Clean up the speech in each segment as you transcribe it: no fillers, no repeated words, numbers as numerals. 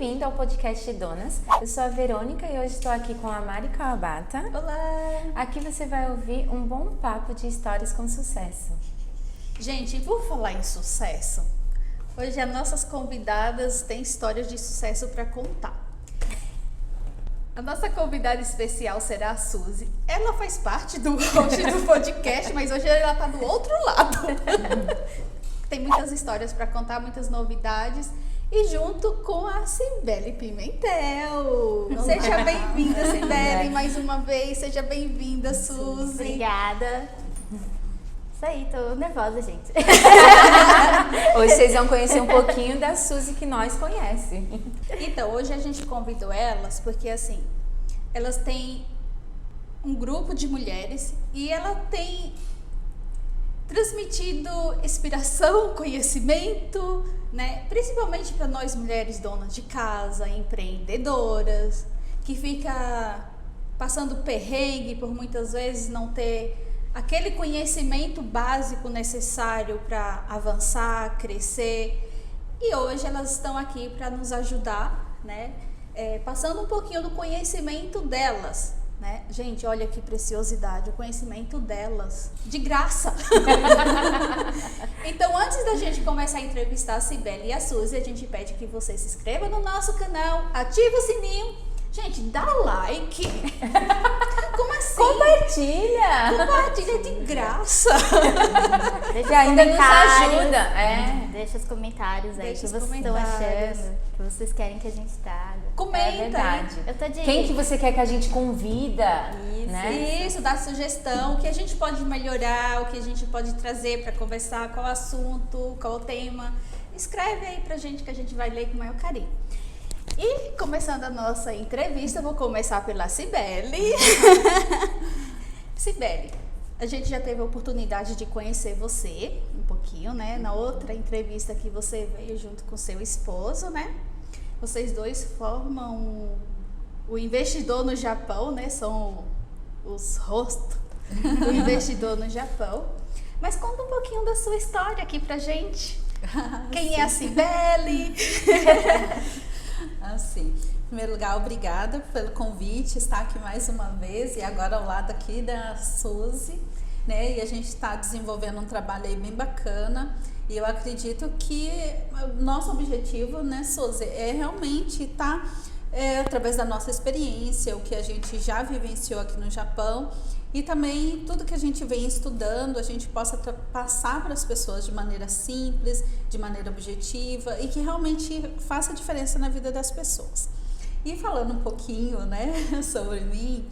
bem-vindo ao podcast Donas. Eu sou a Verônica e hoje estou aqui com a Mari Kawabata. Olá! Aqui você vai ouvir um bom papo de histórias com sucesso. Gente, por falar em sucesso, hoje as nossas convidadas têm histórias de sucesso para contar. A nossa convidada especial será a Suzy. Ela faz parte do host do podcast, mas hoje ela está do outro lado. Tem muitas histórias para contar, muitas novidades. E junto com a Cibele Pimentel. Seja bem-vinda, Cibele, mais uma vez. Seja bem-vinda, Suzy. Obrigada. Isso aí, tô nervosa, gente. Hoje vocês vão conhecer um pouquinho da Suzy que nós conhecemos. Então, hoje a gente convidou elas porque, assim, elas têm um grupo de mulheres e ela tem transmitido inspiração, conhecimento, né? Principalmente para nós mulheres donas de casa, empreendedoras, que fica passando perrengue por muitas vezes não ter aquele conhecimento básico necessário para avançar, crescer. E hoje elas estão aqui para nos ajudar, né? Passando um pouquinho do conhecimento delas, né? Gente, olha que preciosidade, o conhecimento delas, de graça. Então, antes da gente começar a entrevistar a Cibele e a Suzy, a gente pede que você se inscreva no nosso canal, ative o sininho. Gente, dá like. Como assim? Compartilha de graça. Deixa E ainda nos ajuda. Deixa os comentários aí, Deixa que os vocês estão comentários. achando, que vocês querem que a gente traga. Comenta. É verdade. Eu tô de... Quem que você quer que a gente convida? Né? Isso, dá sugestão, o que a gente pode melhorar, o que a gente pode trazer para conversar, qual assunto, qual o tema. Escreve aí pra gente que a gente vai ler com o maior carinho. E começando a nossa entrevista, eu vou começar pela Cibele. Cibele, a gente já teve a oportunidade de conhecer você um pouquinho, né? Na outra entrevista que você veio junto com seu esposo, né? Vocês dois formam o investidor no Japão, né? São os rostos do investidor no Japão. Mas conta um pouquinho da sua história aqui pra gente. Quem é a Cibele? Assim, em primeiro lugar, obrigada pelo convite, estar aqui mais uma vez e agora ao lado aqui da Suzy, né? E a gente está desenvolvendo um trabalho aí bem bacana e eu acredito que o nosso objetivo, né, Suzy, é realmente estar através da nossa experiência, o que a gente já vivenciou aqui no Japão e também tudo que a gente vem estudando, a gente possa passar para as pessoas de maneira simples, de maneira objetiva e que realmente faça diferença na vida das pessoas. E falando um pouquinho, né, sobre mim,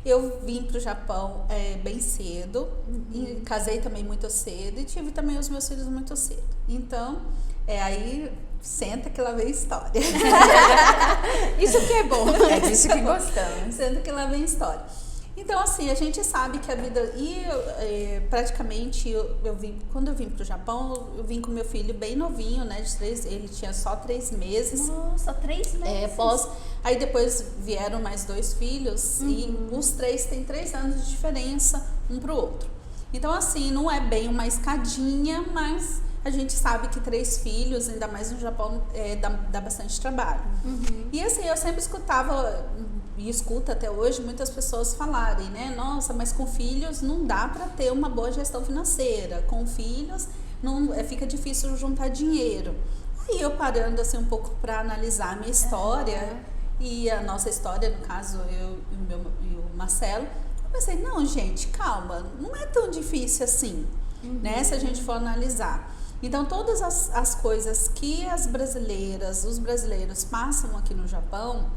eu vim para o Japão bem cedo, e casei também muito cedo e tive também os meus filhos muito cedo. Então, aí senta que lá vem história. Isso que é bom. É disso que gostamos. Senta que lá vem história. Então, assim, a gente sabe que a vida... E praticamente, quando eu vim pro Japão, eu vim com meu filho bem novinho, né? Ele tinha só 3 meses. Nossa, 3 meses? Aí depois vieram mais 2 filhos e os 3 têm 3 anos de diferença um pro outro. Então, assim, não é bem uma escadinha, mas a gente sabe que 3 filhos, ainda mais no Japão, dá bastante trabalho. E assim, eu sempre escutava... E escuta até hoje muitas pessoas falarem, né? Nossa, mas com filhos não dá para ter uma boa gestão financeira. Com filhos fica difícil juntar dinheiro. Aí eu parando assim um pouco para analisar a minha história e a nossa história, no caso eu e o Marcelo, eu pensei, não, gente, calma, não é tão difícil assim, né? Se a gente for analisar. Então todas as coisas que os brasileiros passam aqui no Japão,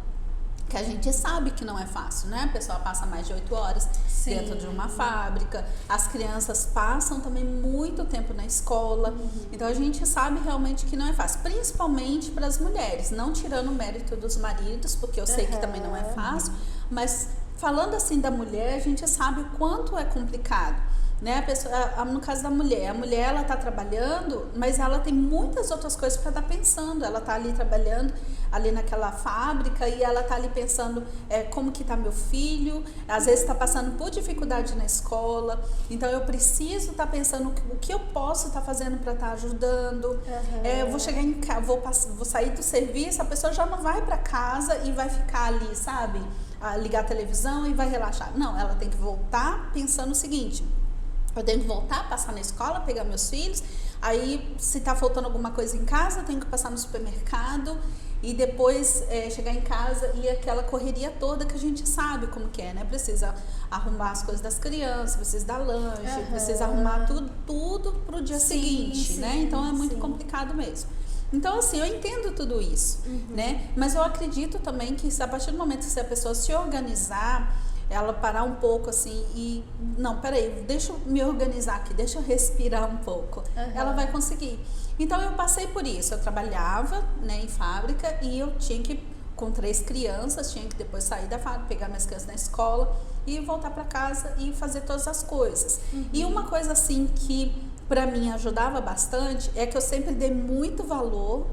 que a gente sabe que não é fácil, né? A pessoa passa mais de 8 horas dentro de uma fábrica, as crianças passam também muito tempo na escola, então a gente sabe realmente que não é fácil, principalmente para as mulheres, não tirando o mérito dos maridos, porque eu sei que também não é fácil, mas falando assim da mulher, a gente sabe o quanto é complicado. né? A pessoa, no caso da mulher, a mulher ela tá trabalhando, mas ela tem muitas outras coisas para estar pensando. Ela tá ali trabalhando ali naquela fábrica e ela tá ali pensando como que tá meu filho, às vezes está passando por dificuldade na escola, então eu preciso estar pensando o que eu posso estar fazendo para estar ajudando. Eu vou chegar em casa, vou sair do serviço, a pessoa já não vai para casa e vai ficar ali, sabe? Ligar a televisão e vai relaxar. Não, ela tem que voltar pensando o seguinte: eu tenho que voltar, passar na escola, pegar meus filhos, aí se tá faltando alguma coisa em casa, eu tenho que passar no supermercado e depois chegar em casa e aquela correria toda que a gente sabe como que é, né? Precisa arrumar as coisas das crianças, precisa dar lanche, precisa arrumar tudo pro dia seguinte, né? Então é muito complicado mesmo. Então, assim, eu entendo tudo isso, né? Mas eu acredito também que a partir do momento que a pessoa se organizar, ela parar um pouco assim e... Não, peraí, deixa eu me organizar aqui, deixa eu respirar um pouco. Ela vai conseguir. Então, eu passei por isso. Eu trabalhava, né, em fábrica e eu tinha que, com 3 crianças, tinha que depois sair da fábrica, pegar minhas crianças na escola e voltar para casa e fazer todas as coisas. E uma coisa, assim, que para mim ajudava bastante é que eu sempre dei muito valor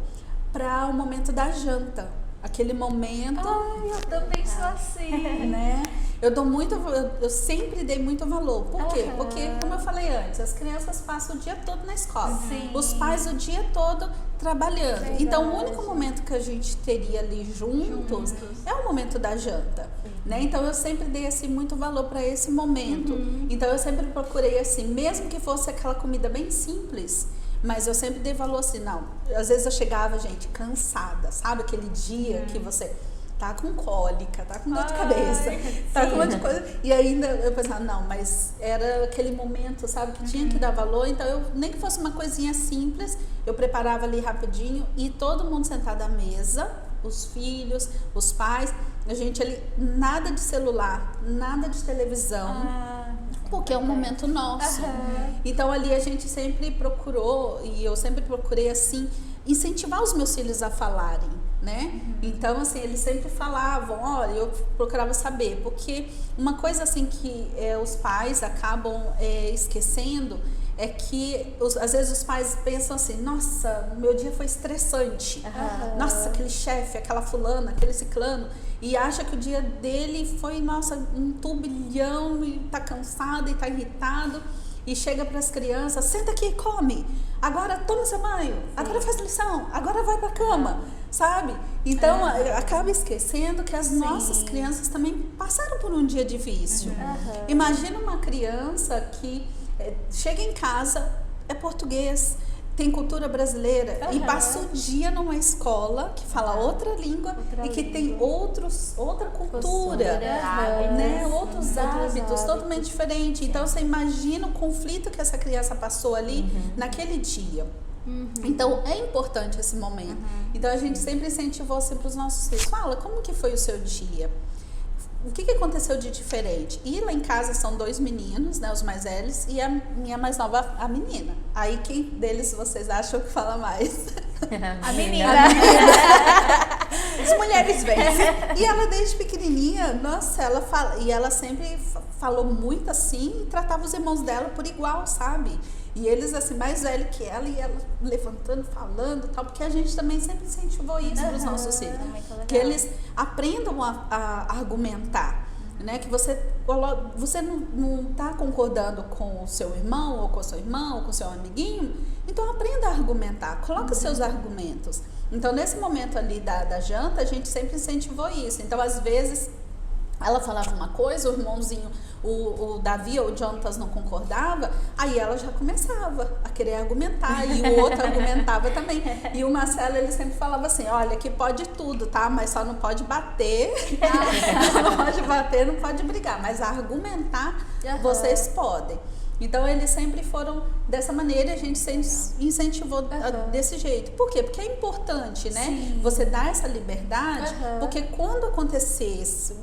para o momento da janta. Aquele momento... Ai, eu também sou assim. Né? Eu sempre dei muito valor. Por quê? Porque, como eu falei antes, as crianças passam o dia todo na escola. Os pais o dia todo trabalhando. Verdade. Então, o único momento que a gente teria ali juntos é o momento da janta. Né? Então, eu sempre dei assim, muito valor para esse momento. Então, eu sempre procurei assim, mesmo que fosse aquela comida bem simples, mas eu sempre dei valor assim, não. Às vezes eu chegava, gente, cansada, sabe? Aquele dia que você tá com cólica, tá com dor de cabeça, tá com um monte de coisa. E ainda eu pensava, não, mas era aquele momento, sabe? Que tinha que dar valor. Então, eu nem que fosse uma coisinha simples, eu preparava ali rapidinho e todo mundo sentado à mesa, os filhos, os pais, a gente ali, nada de celular, nada de televisão. Porque é um momento nosso. Então ali a gente sempre procurou, e eu sempre procurei assim, incentivar os meus filhos a falarem, né? Então assim, eles sempre falavam, olha, eu procurava saber, porque uma coisa assim que os pais acabam esquecendo é que às vezes os pais pensam assim, nossa, meu dia foi estressante, nossa, aquele chefe, aquela fulana, aquele ciclano, e acha que o dia dele foi, nossa, um turbilhão e tá cansado e tá irritado e chega para as crianças, senta aqui e come, agora toma seu banho, agora faz lição, agora vai pra cama, sabe? Então acaba esquecendo que as nossas crianças também passaram por um dia difícil. Imagina uma criança que chega em casa, é português, tem cultura brasileira e passa o dia numa escola que fala outra língua e que tem outra cultura, né? Outros hábitos totalmente diferentes. Então você imagina o conflito que essa criança passou ali naquele dia. Então é importante esse momento. Então a gente sempre incentivou assim, para os nossos filhos, fala, como que foi o seu dia? O que aconteceu de diferente? E lá em casa são 2 meninos, né, os mais velhos, e a minha mais nova, a menina. Aí quem deles vocês acham que fala mais? A menina. As mulheres vencem. E ela desde pequenininha, nossa, ela fala, e ela sempre falou muito assim e tratava os irmãos dela por igual, sabe? E eles assim, mais velhos que ela, e ela levantando, falando e tal, porque a gente também sempre incentivou isso para os nossos filhos. Que eles aprendam a argumentar, né? Que você não tá concordando com o seu irmão, ou com o seu irmão, ou com o seu amiguinho, então aprenda a argumentar, coloca seus argumentos. Então, nesse momento ali da janta, a gente sempre incentivou isso. Então, às vezes, ela falava uma coisa, o irmãozinho, o Davi ou o Jonatas não concordava, aí ela já começava a querer argumentar e o outro argumentava também. E o Marcelo, ele sempre falava assim, olha, que pode tudo, tá? Mas só não pode bater, não pode bater, não pode brigar, mas argumentar vocês podem. Então, eles sempre foram dessa maneira e a gente sempre incentivou desse jeito. Por quê? Porque é importante, né? Sim. Você dar essa liberdade, porque quando acontecesse,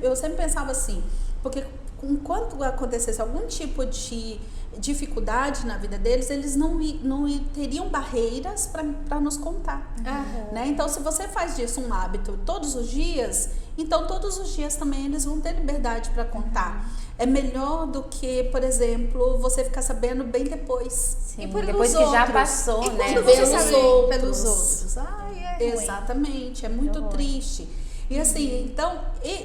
eu sempre pensava assim, porque enquanto acontecesse algum tipo de dificuldade na vida deles, eles não teriam barreiras para nos contar. Né? Então, se você faz disso um hábito todos os dias, então todos os dias também eles vão ter liberdade para contar. É melhor do que, por exemplo, você ficar sabendo bem depois. Sim, E por depois que outros. já passou, E né? quando você Pelos sabe outros. pelos outros. Ai, é ruim. Exatamente, é muito horror. triste. E assim, então,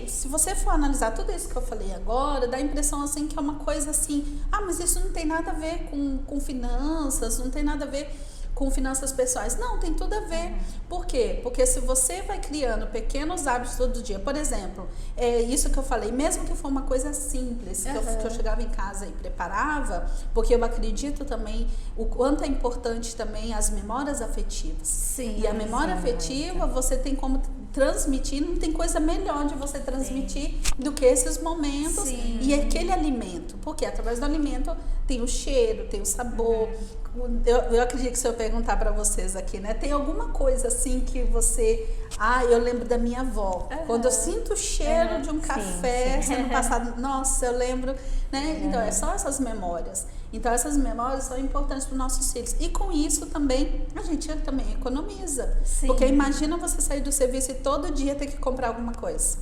se você for analisar tudo isso que eu falei agora, dá a impressão assim que é uma coisa assim, mas isso não tem nada a ver com finanças, não tem nada a ver com finanças pessoais. Não, tem tudo a ver. Por quê? Porque se você vai criando pequenos hábitos todo dia, por exemplo, é isso que eu falei, mesmo que for uma coisa simples, que eu chegava em casa e preparava, porque eu acredito também o quanto é importante também as memórias afetivas. Sim. E a memória afetiva, você tem como transmitir, não tem coisa melhor de você transmitir do que esses momentos e aquele alimento. Porque através do alimento tem o cheiro, tem o sabor. Eu acredito que se eu perguntar para vocês aqui, né? Tem alguma coisa assim que você... eu lembro da minha avó. Quando eu sinto o cheiro de um café sendo passado, nossa, eu lembro, né? Então, são essas memórias. Então, essas memórias são importantes para os nossos filhos. E com isso também, a gente também economiza. Sim. Porque imagina você sair do serviço e todo dia ter que comprar alguma coisa.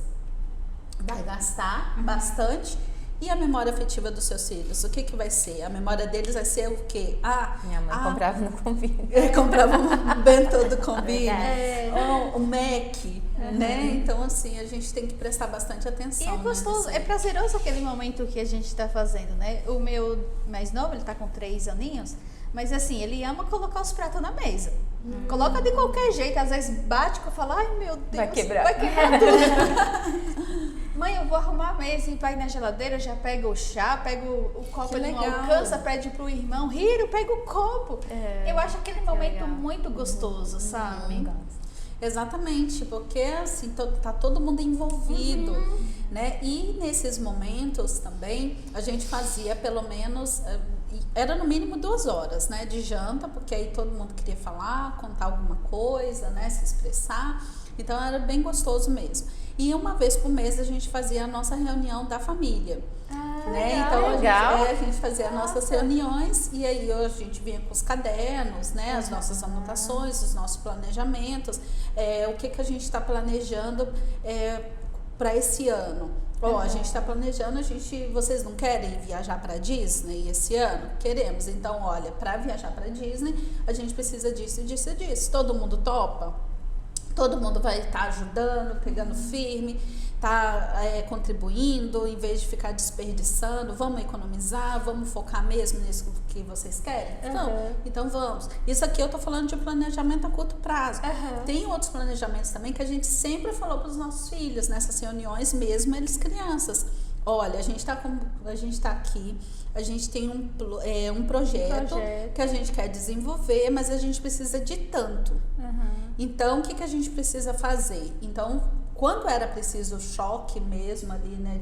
Vai gastar bastante. E a memória afetiva dos seus filhos? O que vai ser? A memória deles vai ser o quê? Minha mãe comprava no Combine. Comprava um bento do Combine. É. O Mac, né? Então, assim, a gente tem que prestar bastante atenção. E é gostoso, é prazeroso aquele momento que a gente tá fazendo, né? O meu mais novo, ele tá com 3 aninhos, mas assim, ele ama colocar os pratos na mesa. Coloca de qualquer jeito, às vezes bate que eu falo, ai meu Deus, Vai quebrar tudo. Mãe, eu vou arrumar a mesa e vai na geladeira, já pega o chá, pega o copo, Que ele não legal. alcança, pede pro irmão, Hiro, pega o copo. Eu acho aquele momento legal. muito gostoso, sabe? Exatamente, porque assim, tá todo mundo envolvido, né? E nesses momentos também, a gente fazia pelo menos, era no mínimo 2 horas, né? De janta, porque aí todo mundo queria falar, contar alguma coisa, né? Se expressar. Então era bem gostoso mesmo. E uma vez por mês a gente fazia a nossa reunião da família. Né? Então a gente fazia nossas reuniões e aí a gente vinha com os cadernos, né? As nossas anotações, os nossos planejamentos, o que a gente está planejando para esse ano. A gente está planejando, vocês não querem viajar para Disney esse ano? Queremos. Então, olha, para viajar para Disney, a gente precisa disso, disso e disso. Todo mundo topa? Todo mundo vai estar ajudando, pegando firme, contribuindo, em vez de ficar desperdiçando. Vamos economizar, vamos focar mesmo nisso que vocês querem? Então vamos. Isso aqui eu tô falando de planejamento a curto prazo. Tem outros planejamentos também que a gente sempre falou para os nossos filhos, nessas reuniões mesmo, eles crianças. Olha, a gente tá aqui, a gente tem um projeto que a gente quer desenvolver, mas a gente precisa de tanto. Então, o que a gente precisa fazer? Então, quando era preciso o choque mesmo ali, né,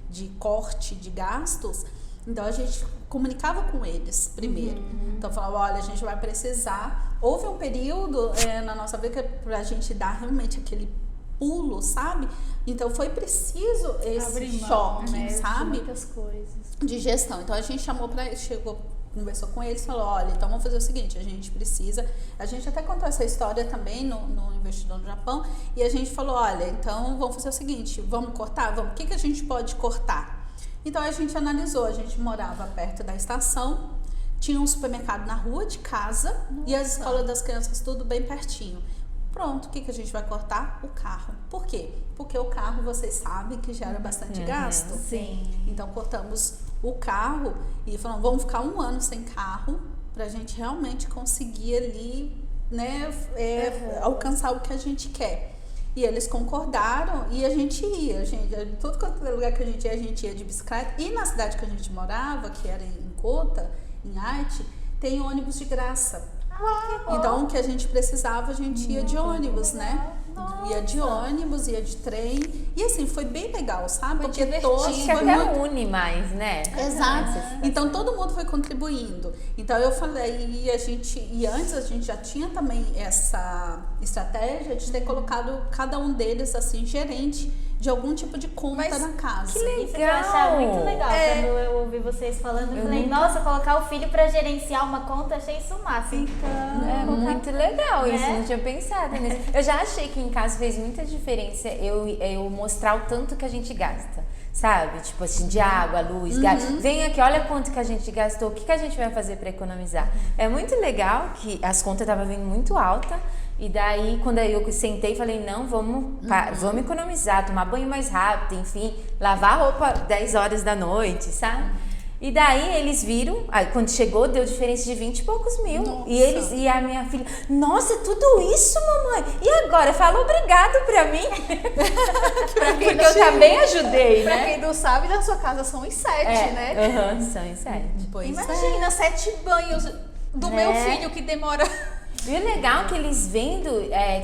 de corte de gastos, então a gente comunicava com eles primeiro. Então, falava, olha, a gente vai precisar... Houve um período na nossa vida pra gente dar realmente aquele pulo, sabe? Então, foi preciso esse choque, né, sabe? de muitas coisas. De gestão. Então, a gente conversou com eles, falou, olha, então vamos fazer o seguinte, a gente até contou essa história também no Investidor no Japão, e a gente falou, olha, então vamos fazer o seguinte, vamos cortar? O que a gente pode cortar? Então a gente analisou, a gente morava perto da estação, tinha um supermercado na rua de casa, e as escolas das crianças tudo bem pertinho. Pronto, o que a gente vai cortar? O carro. Por quê? Porque o carro, vocês sabem que gera bastante gasto. Sim. Então cortamos o carro e falamos, vamos ficar 1 ano sem carro pra gente realmente conseguir ali, né, alcançar o que a gente quer. E eles concordaram e a gente ia, tudo quanto é lugar que a gente ia de bicicleta. E na cidade que a gente morava, que era em Kota, em Aichi, tem ônibus de graça. Então, o que a gente precisava, a gente ia de ônibus, né? Ia de ônibus, ia de trem. E assim, foi bem legal, sabe? Foi Porque divertido. todos Acho que foi até muito... une mais, né? Exato. Essa Então todo mundo foi contribuindo. Então eu falei, e antes a gente já tinha também essa estratégia de ter colocado cada um deles assim, gerente de algum tipo de conta Mas na casa. que legal. Isso que eu achava muito legal quando eu ouvi vocês falando. Eu falei, nossa, colocar o filho pra gerenciar uma conta, achei isso o máximo. É muito legal isso, Né? não tinha pensado nisso. Eu já achei que em casa fez muita diferença eu mostrar o tanto que a gente gasta, sabe? Tipo assim, de água, luz, gás. Vem aqui, olha quanto que a gente gastou, o que a gente vai fazer para economizar. É muito legal que as contas estavam vindo muito alta. E daí, quando eu sentei, falei, não, vamos economizar, tomar banho mais rápido, enfim, lavar a roupa 10 horas da noite, sabe? E daí eles viram, aí quando chegou, deu diferença de 20 e poucos mil. Nossa. E a minha filha, nossa, tudo isso, mamãe? E agora? Fala obrigado pra mim. Porque eu também ajudei, Pra né? quem não sabe, na sua casa são os 7, né? São em 7. Pois Imagina, 7 banhos do meu filho que demora. E o legal é que eles vendo,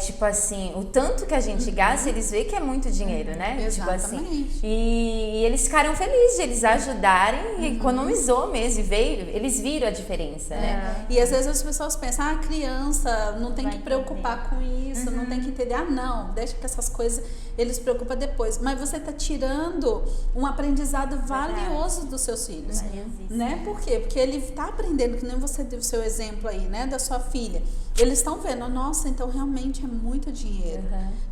tipo assim, o tanto que a gente gasta, eles veem que é muito dinheiro, né? Tipo assim. Exatamente. E eles ficaram felizes de eles ajudarem e economizou mesmo. E eles viram a diferença, né? E às vezes as pessoas pensam, a criança não tem Vai que preocupar com isso, não tem que entender. Ah, não, deixa que essas coisas eles se preocupam depois. Mas você está tirando um aprendizado valioso dos seus filhos. Valiosíssimo. Né? Por quê? Porque ele está aprendendo, que nem você deu o seu exemplo aí, né? Da sua filha. Eles estão vendo, nossa, então realmente é muito dinheiro.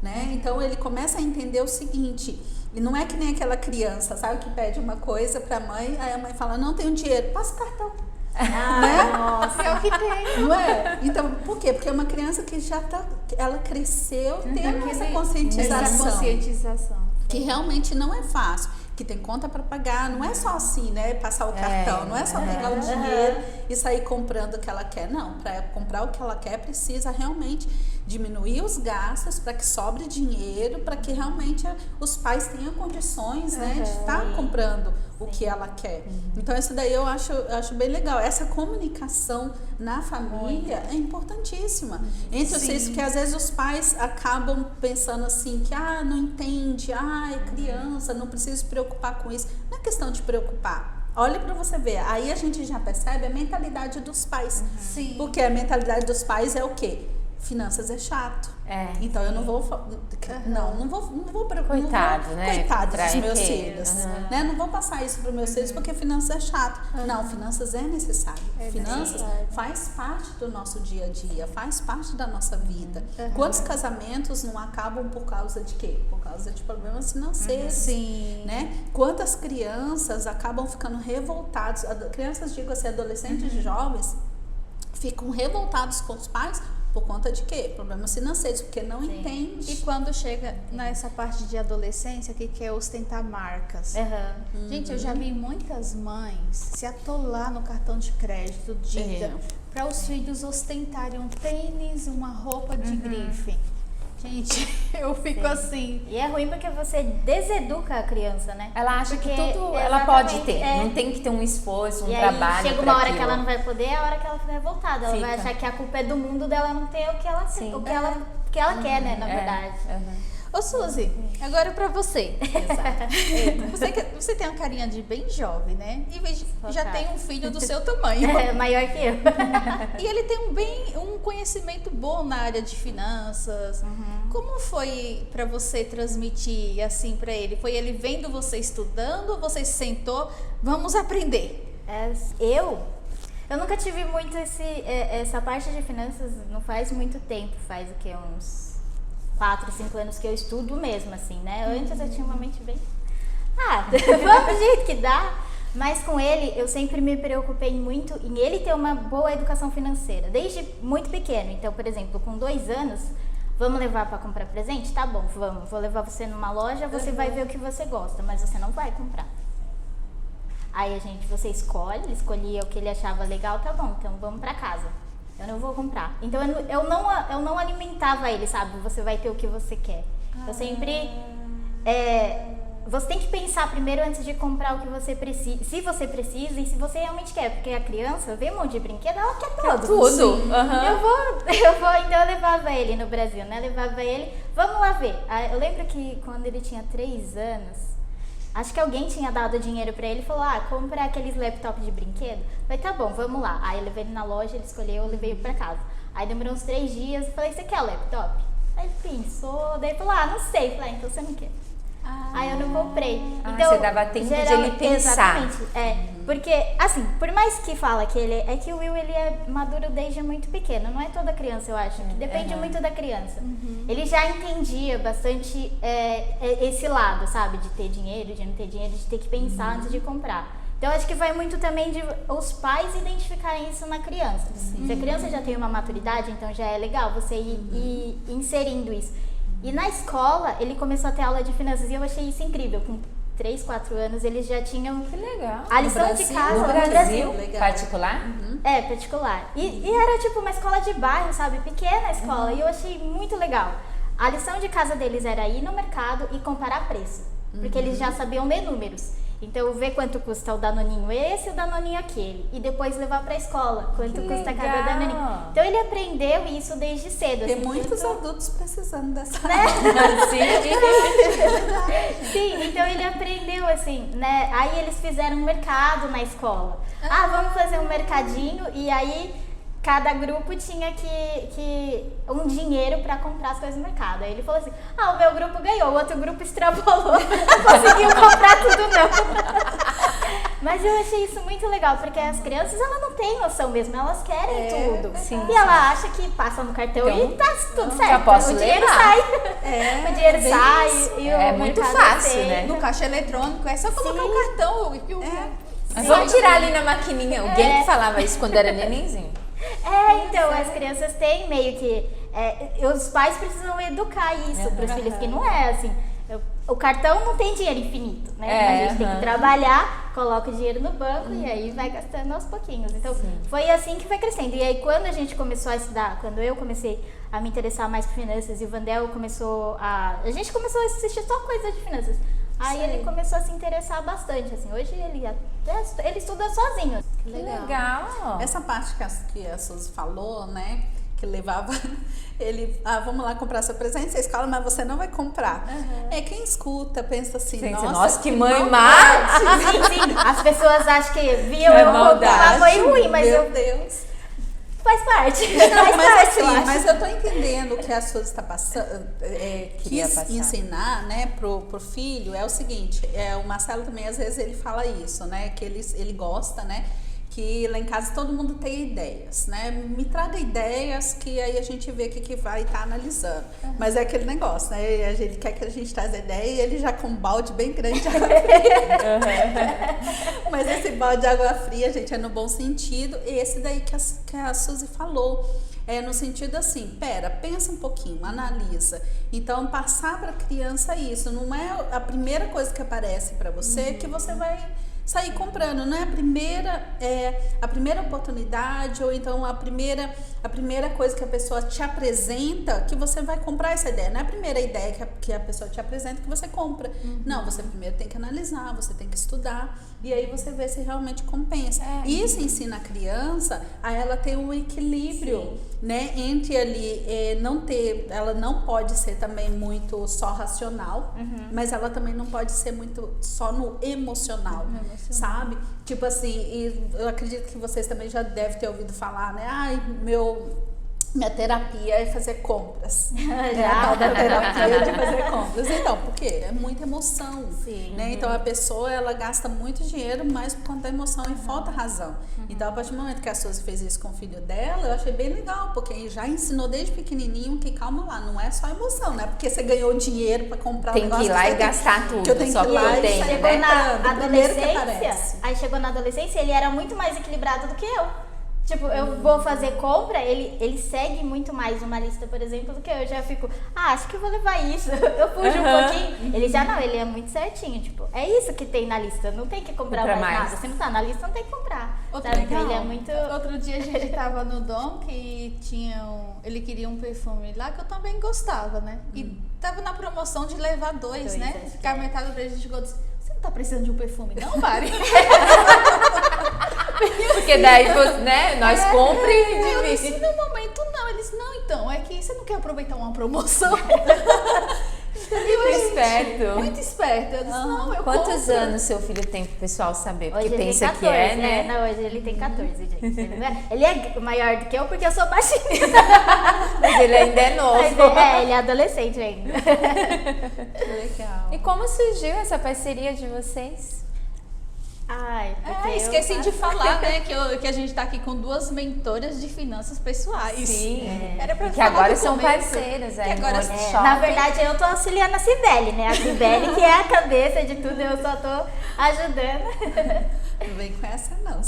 Né? Então ele começa a entender o seguinte. E não é que nem aquela criança, sabe, que pede uma coisa pra mãe, aí a mãe fala, não tenho dinheiro, passa o cartão. Nossa. É o que tem. Não é? Então, por quê? Porque é uma criança que já tá, ela cresceu tendo essa conscientização. Essa conscientização. Que realmente não é fácil. Que tem conta para pagar, não é só assim, né? Passar o cartão, não é só pegar o dinheiro e sair comprando o que ela quer. Não, para comprar o que ela quer, precisa realmente diminuir os gastos para que sobre dinheiro, para que realmente os pais tenham condições, né, de estar comprando o que ela quer. Então, isso daí eu acho bem legal. Essa comunicação na família é importantíssima. Entre os filhos, porque às vezes os pais acabam pensando assim, que não entende, é criança, não precisa se preocupar com isso. Não é questão de preocupar. Olha para você ver, aí a gente já percebe a mentalidade dos pais. Sim. Porque a mentalidade dos pais é o quê? Finanças é chato. Então eu não vou não vou Coitado, né? Coitado dos meus Traqueiro. filhos, né? Não vou passar isso para meus filhos porque finanças é chato. Não, finanças é necessário. Finanças faz parte do nosso dia a dia, faz parte da nossa vida. Quantos casamentos não acabam por causa de quê? Por causa de problemas financeiros. Sim. Né? Quantas crianças acabam ficando revoltados, crianças, digo assim, adolescentes e jovens, ficam revoltados com os pais por conta de quê? Problemas financeiros, porque não entende. E quando chega nessa parte de adolescência, que quer ostentar marcas. Gente, eu já vi muitas mães se atolar no cartão de crédito, dívida, para os filhos ostentarem um tênis, uma roupa de grife. Gente, eu fico assim. E é ruim porque você deseduca a criança, né? Ela acha Porque, que tudo ela pode ter, exatamente, não tem que ter um esforço, um E trabalho. aí chega pra uma hora aquilo. que ela não vai poder, é a hora que ela fica revoltada. Ela vai Fica. achar que a culpa é do mundo dela não ter o que ela tem, Sim. o que ela quer, né, na verdade. Ô Suzy, agora pra você. Você tem uma carinha de bem jovem, né? E já tem um filho do seu tamanho. É maior que eu. E ele tem um conhecimento bom na área de finanças. Como foi pra você transmitir assim pra ele? Foi ele vendo você estudando ou você sentou, vamos aprender? Eu nunca tive muito essa parte de finanças, não faz muito tempo, faz o que, uns 4, 5 anos que eu estudo mesmo, assim, né? Antes eu tinha uma mente bem... vamos do jeito que dá. Mas com ele, eu sempre me preocupei muito em ele ter uma boa educação financeira, desde muito pequeno. Então, por exemplo, com 2 anos, vamos levar para comprar presente? Tá bom, vamos. Vou levar você numa loja, você vai ver o que você gosta, mas você não vai comprar. Aí você escolhia o que ele achava legal, tá bom, então vamos para casa. Eu não vou comprar. Então eu não alimentava ele, sabe? Você vai ter o que você quer. Eu sempre você tem que pensar primeiro antes de comprar o que você precisa, se você precisa e se você realmente quer, porque a criança vê um monte de brinquedo, ela quer tudo. Tudo. Então eu levava ele no Brasil, né? Levava ele, vamos lá ver. Eu lembro que quando ele tinha 3 anos, acho que alguém tinha dado dinheiro pra ele e falou, compra aqueles laptops de brinquedo. Falei, tá bom, vamos lá. Aí eu levei ele na loja, ele escolheu, eu levei ele pra casa. Aí demorou uns 3 dias, eu falei, você quer o laptop? Aí ele pensou, daí falou, não sei. Falei, então você não quer. Aí eu não comprei. Então, você dava tempo de ele pensar. Exatamente. Porque, assim, por mais que fala que ele é que o Will, ele é maduro desde muito pequeno. Não é toda criança, eu acho. Que depende muito da criança. Ele já entendia bastante esse lado, sabe? De ter dinheiro, de não ter dinheiro, de ter que pensar antes de comprar. Então, acho que vai muito também de os pais identificarem isso na criança. Se a criança já tem uma maturidade, então já é legal você ir inserindo isso. E na escola, ele começou a ter aula de finanças e eu achei isso incrível. Com 3, 4 anos, eles já tinham Que legal. a lição de casa No no Brasil? Brasil. Legal. Particular? Particular. E era tipo uma escola de bairro, sabe? Pequena a escola. E eu achei muito legal. A lição de casa deles era ir no mercado e comparar preço. Porque eles já sabiam ler números. Então, ver quanto custa o danoninho esse e o danoninho aquele. E depois levar pra escola, quanto custa cada danoninho. Então, ele aprendeu isso desde cedo. Tem assim, muitos tanto- adultos precisando dessa Sim, então ele aprendeu assim, né? Aí eles fizeram um mercado na escola. Vamos fazer um mercadinho e aí cada grupo tinha que um dinheiro pra comprar as coisas no mercado. Aí ele falou assim, o meu grupo ganhou, o outro grupo extrapolou, não conseguiu comprar tudo não. Mas eu achei isso muito legal, porque as crianças, elas não têm noção mesmo, elas querem tudo. sim, e ela acha que passa no cartão Então, e tá tudo certo. já posso o dinheiro levar. sai. É, O dinheiro bem sai isso. e É o muito mercado fácil, aceita. né? No caixa eletrônico, é só colocar o cartão. Mas vamos tirar ali na maquininha. O Gui falava isso quando era nenenzinho. Então, as crianças têm meio que... os pais precisam educar isso para os filhos, que não é assim... O cartão não tem dinheiro infinito, né? A gente tem que trabalhar, coloca o dinheiro no banco e aí vai gastando aos pouquinhos. Então, foi assim que foi crescendo. E aí, quando a gente começou a estudar, quando eu comecei a me interessar mais por finanças e o Vandel começou a... A gente começou a assistir só coisa de finanças. Aí ele começou a se interessar bastante, assim. Hoje ele estuda sozinho. Que legal. Essa parte que a Suzy falou, né? Que levava ele, vamos lá comprar seu presente, você escola, mas você não vai comprar. Quem escuta pensa assim, nossa, que mãe má. Sim, as pessoas acham que viam É eu maldade. comprar, foi ruim, mas Meu Deus. faz parte. Não, Faz mas parte, eu assim, acho. mas eu tô entendendo o que a Suzy está passando, Queria quis passar. ensinar, né, pro filho, é o seguinte, o Marcelo também, às vezes, ele fala isso, né, que ele gosta, né, que lá em casa todo mundo tem ideias, né, me traga ideias que aí a gente vê o que vai estar analisando, mas é aquele negócio, né, ele quer que a gente traz a ideia e ele já com um balde bem grande de água fria. Mas esse balde de água fria, gente, é no bom sentido, e esse daí que a Suzy falou, no sentido assim, pensa um pouquinho, analisa. Então, passar para a criança isso, não é a primeira coisa que aparece para você que você vai sair comprando, não é a primeira oportunidade ou então a primeira coisa que a pessoa te apresenta que você vai comprar essa ideia, não é a primeira ideia que a pessoa te apresenta que você compra. Não, você primeiro tem que analisar, você tem que estudar e aí você vê se realmente compensa. Isso ensina a criança a ela ter um equilíbrio, né, entre ali ela não pode ser também muito só racional, mas ela também não pode ser muito só no emocional. Sabe? Tipo assim, e eu acredito que vocês também já devem ter ouvido falar, né? Minha terapia é fazer compras. A tal da terapia de fazer compras. Então, por quê? É muita emoção. Né? Então, a pessoa, ela gasta muito dinheiro, mas por conta da emoção e falta razão. Então, a partir do momento que a Suzy fez isso com o filho dela, eu achei bem legal, porque já ensinou desde pequenininho que, calma lá, não é só emoção, né? Porque você ganhou dinheiro pra comprar Tem que ir lá e gastar tudo. Que eu tenho só que ir lá eu e tenho, sair Chegou né? na comprando, primeiro que adolescência, aparece. aí chegou na adolescência, ele era muito mais equilibrado do que eu. Tipo, eu vou fazer compra, ele segue muito mais uma lista, por exemplo, do que eu já fico, acho que eu vou levar isso. Eu fujo um pouquinho. Ele já não, ele é muito certinho. Tipo, é isso que tem na lista, não tem que comprar mais nada. Se não tá na lista, não tem que comprar. Sabe? Ele é muito... Outro dia a gente tava no Dom que ele queria um perfume lá que eu também gostava, né? E tava na promoção de levar dois, né? Ficar metade do preço, a gente chegou e disse, você não tá precisando de um perfume não, Mari? Porque daí, né, nós compre e Eu divide. disse, no momento não. Eles, não, então, é que você não quer aproveitar uma promoção. Muito esperto. Muito esperto. Eu disse, não, eu Quantos compro. anos seu filho tem pro pessoal saber? Porque Hoje ele pensa tem 14, que é, né? Não, hoje ele tem 14, gente. Ele é maior do que eu porque eu sou baixinha. Mas ele ainda é novo. Ele é adolescente ainda. Legal. E como surgiu essa parceria de vocês? Ai, porque eu Esqueci de faço- falar, né, que a gente tá aqui com duas mentoras de finanças pessoais. Sim. Era pra Que falar agora no são começo. parceiras Que aí no agora workshop. Na verdade, eu tô auxiliando a Cibele, né? A Cibele que é a cabeça de tudo, eu só tô ajudando. Não vem com essa, não.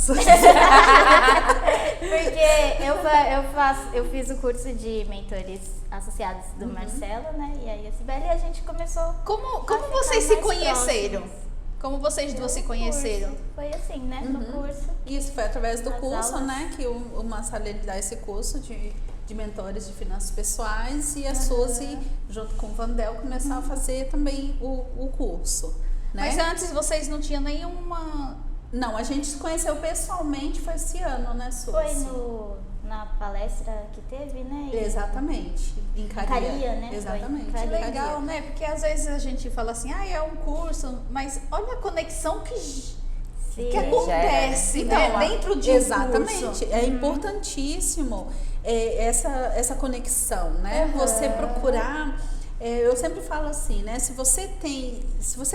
Porque eu fiz o curso de mentores associados do Marcelo, né? E aí a Cibele, a gente começou. Como ficar vocês se mais conheceram? próximas. Como vocês duas se No conheceram? curso. Foi assim, né? No curso. Isso foi através do Nas curso, aulas. né? Que o Marcelo ele dá esse curso de mentores de finanças pessoais e a Suzy, junto com o Vandel, começaram a fazer também o curso. Né? Mas antes vocês não tinham nenhuma... Não, a gente se conheceu pessoalmente foi esse ano, né, Suzy? Foi na palestra que teve, né? E- Exatamente. Em Caria, né? Foi em Exatamente. Caria. em Legal, Caria. né? Porque às vezes a gente fala assim, é um curso, mas olha a conexão que Sim. acontece, Então, né? Dentro de um exatamente, curso. é importantíssimo essa conexão, né? Você procurar, eu sempre falo assim, né? Se você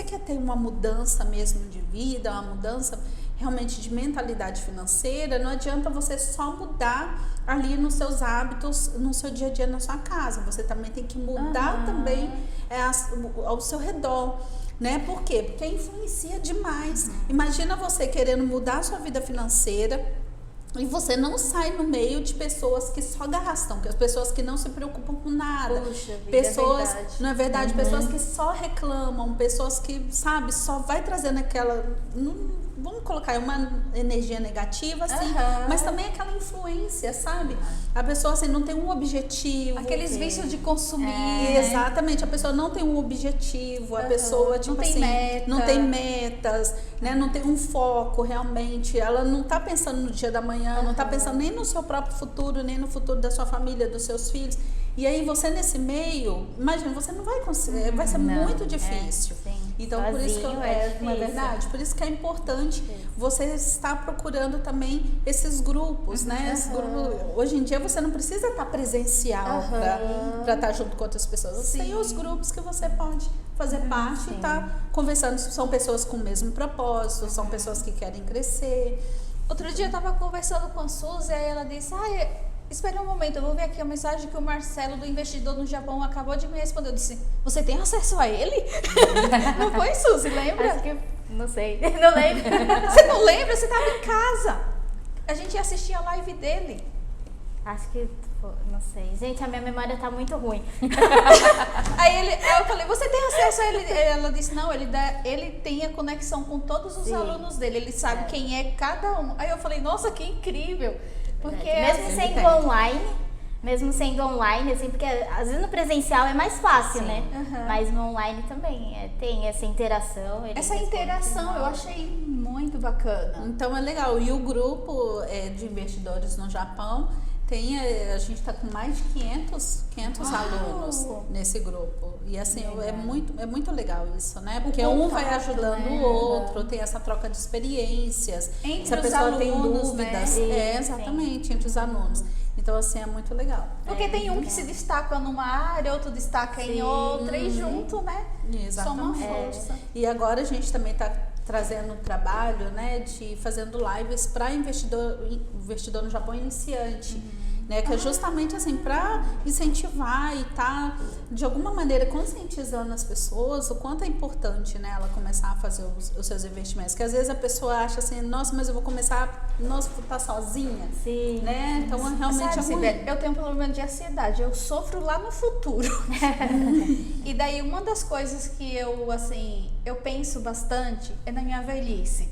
quer ter uma mudança mesmo de vida, uma mudança realmente de mentalidade financeira, não adianta você só mudar ali nos seus hábitos, no seu dia a dia na sua casa. Você também tem que mudar também ao seu redor. Né? Por quê? Porque influencia demais. Imagina você querendo mudar a sua vida financeira e você não sai no meio de pessoas que só gastam, que as pessoas que não se preocupam com nada. Puxa vida, Pessoas, é verdade. não é verdade? Pessoas que só reclamam, pessoas que, sabe, só vai trazendo aquela... vamos colocar uma energia negativa, assim, mas também aquela influência, sabe? A pessoa, assim, não tem um objetivo. Aqueles vícios de consumir, Exatamente, a pessoa não tem um objetivo, a pessoa, tipo Não tem assim, meta. não tem metas, né? Não tem um foco realmente, ela não tá pensando no dia da manhã, não tá pensando nem no seu próprio futuro, nem no futuro da sua família, dos seus filhos. E aí você nesse meio, imagina, você não vai conseguir, vai ser muito difícil. sim. Então, por isso que Sozinho não é é difícil. verdade, por isso que é importante você estar procurando também esses grupos, né? Esse grupo, hoje em dia você não precisa estar presencial para estar junto com outras pessoas. Você tem os grupos que você pode fazer parte e estar conversando. São pessoas com o mesmo propósito, são pessoas que querem crescer. Outro dia eu tava conversando com a Suzy, aí ela disse, espere um momento, eu vou ver aqui a mensagem que o Marcelo do Investidor no Japão acabou de me responder. Eu disse, você tem acesso a ele? Não foi, Suzy, lembra? Acho que. Não sei. Não lembro. Você não lembra? Você tava em casa. A gente ia assistir a live dele. Acho que. Não sei. Gente, a minha memória tá muito ruim. Aí eu falei, você tem acesso a ele? Ela disse, não, ele tem a conexão com todos os Sim. alunos dele, ele sabe quem é cada um. Aí eu falei, nossa, que incrível. Porque Mesmo sendo online, assim, porque às vezes no presencial é mais fácil, né? Mas no online também tem essa interação. ele essa responde interação eu na hora. achei muito bacana. Então é legal. E o grupo de investidores no Japão a gente está com mais de 500 alunos nesse grupo. E assim, é muito legal isso, né? Porque um vai contato, ajudando né? o outro, tem essa troca de experiências. Entre Se a os pessoa tem alunos, dúvidas. né? Exatamente, entre os alunos. Então, assim, é muito legal. Porque tem um que se destaca numa área, outro destaca em outra, e junto, né? Soma força. E agora a gente também está trazendo um trabalho, né, fazendo lives para investidor no Japão iniciante. né? Que é justamente assim, para incentivar e tá, de alguma maneira, conscientizando as pessoas o quanto é importante, né? Ela começar a fazer os seus investimentos. Que às vezes a pessoa acha assim, nossa, mas eu vou começar, nossa, vou estar sozinha. Sim. Né? Então, realmente Sabe, é ruim. Sibeli, eu tenho um problema de ansiedade, eu sofro lá no futuro. E daí uma das coisas que eu penso bastante é na minha velhice.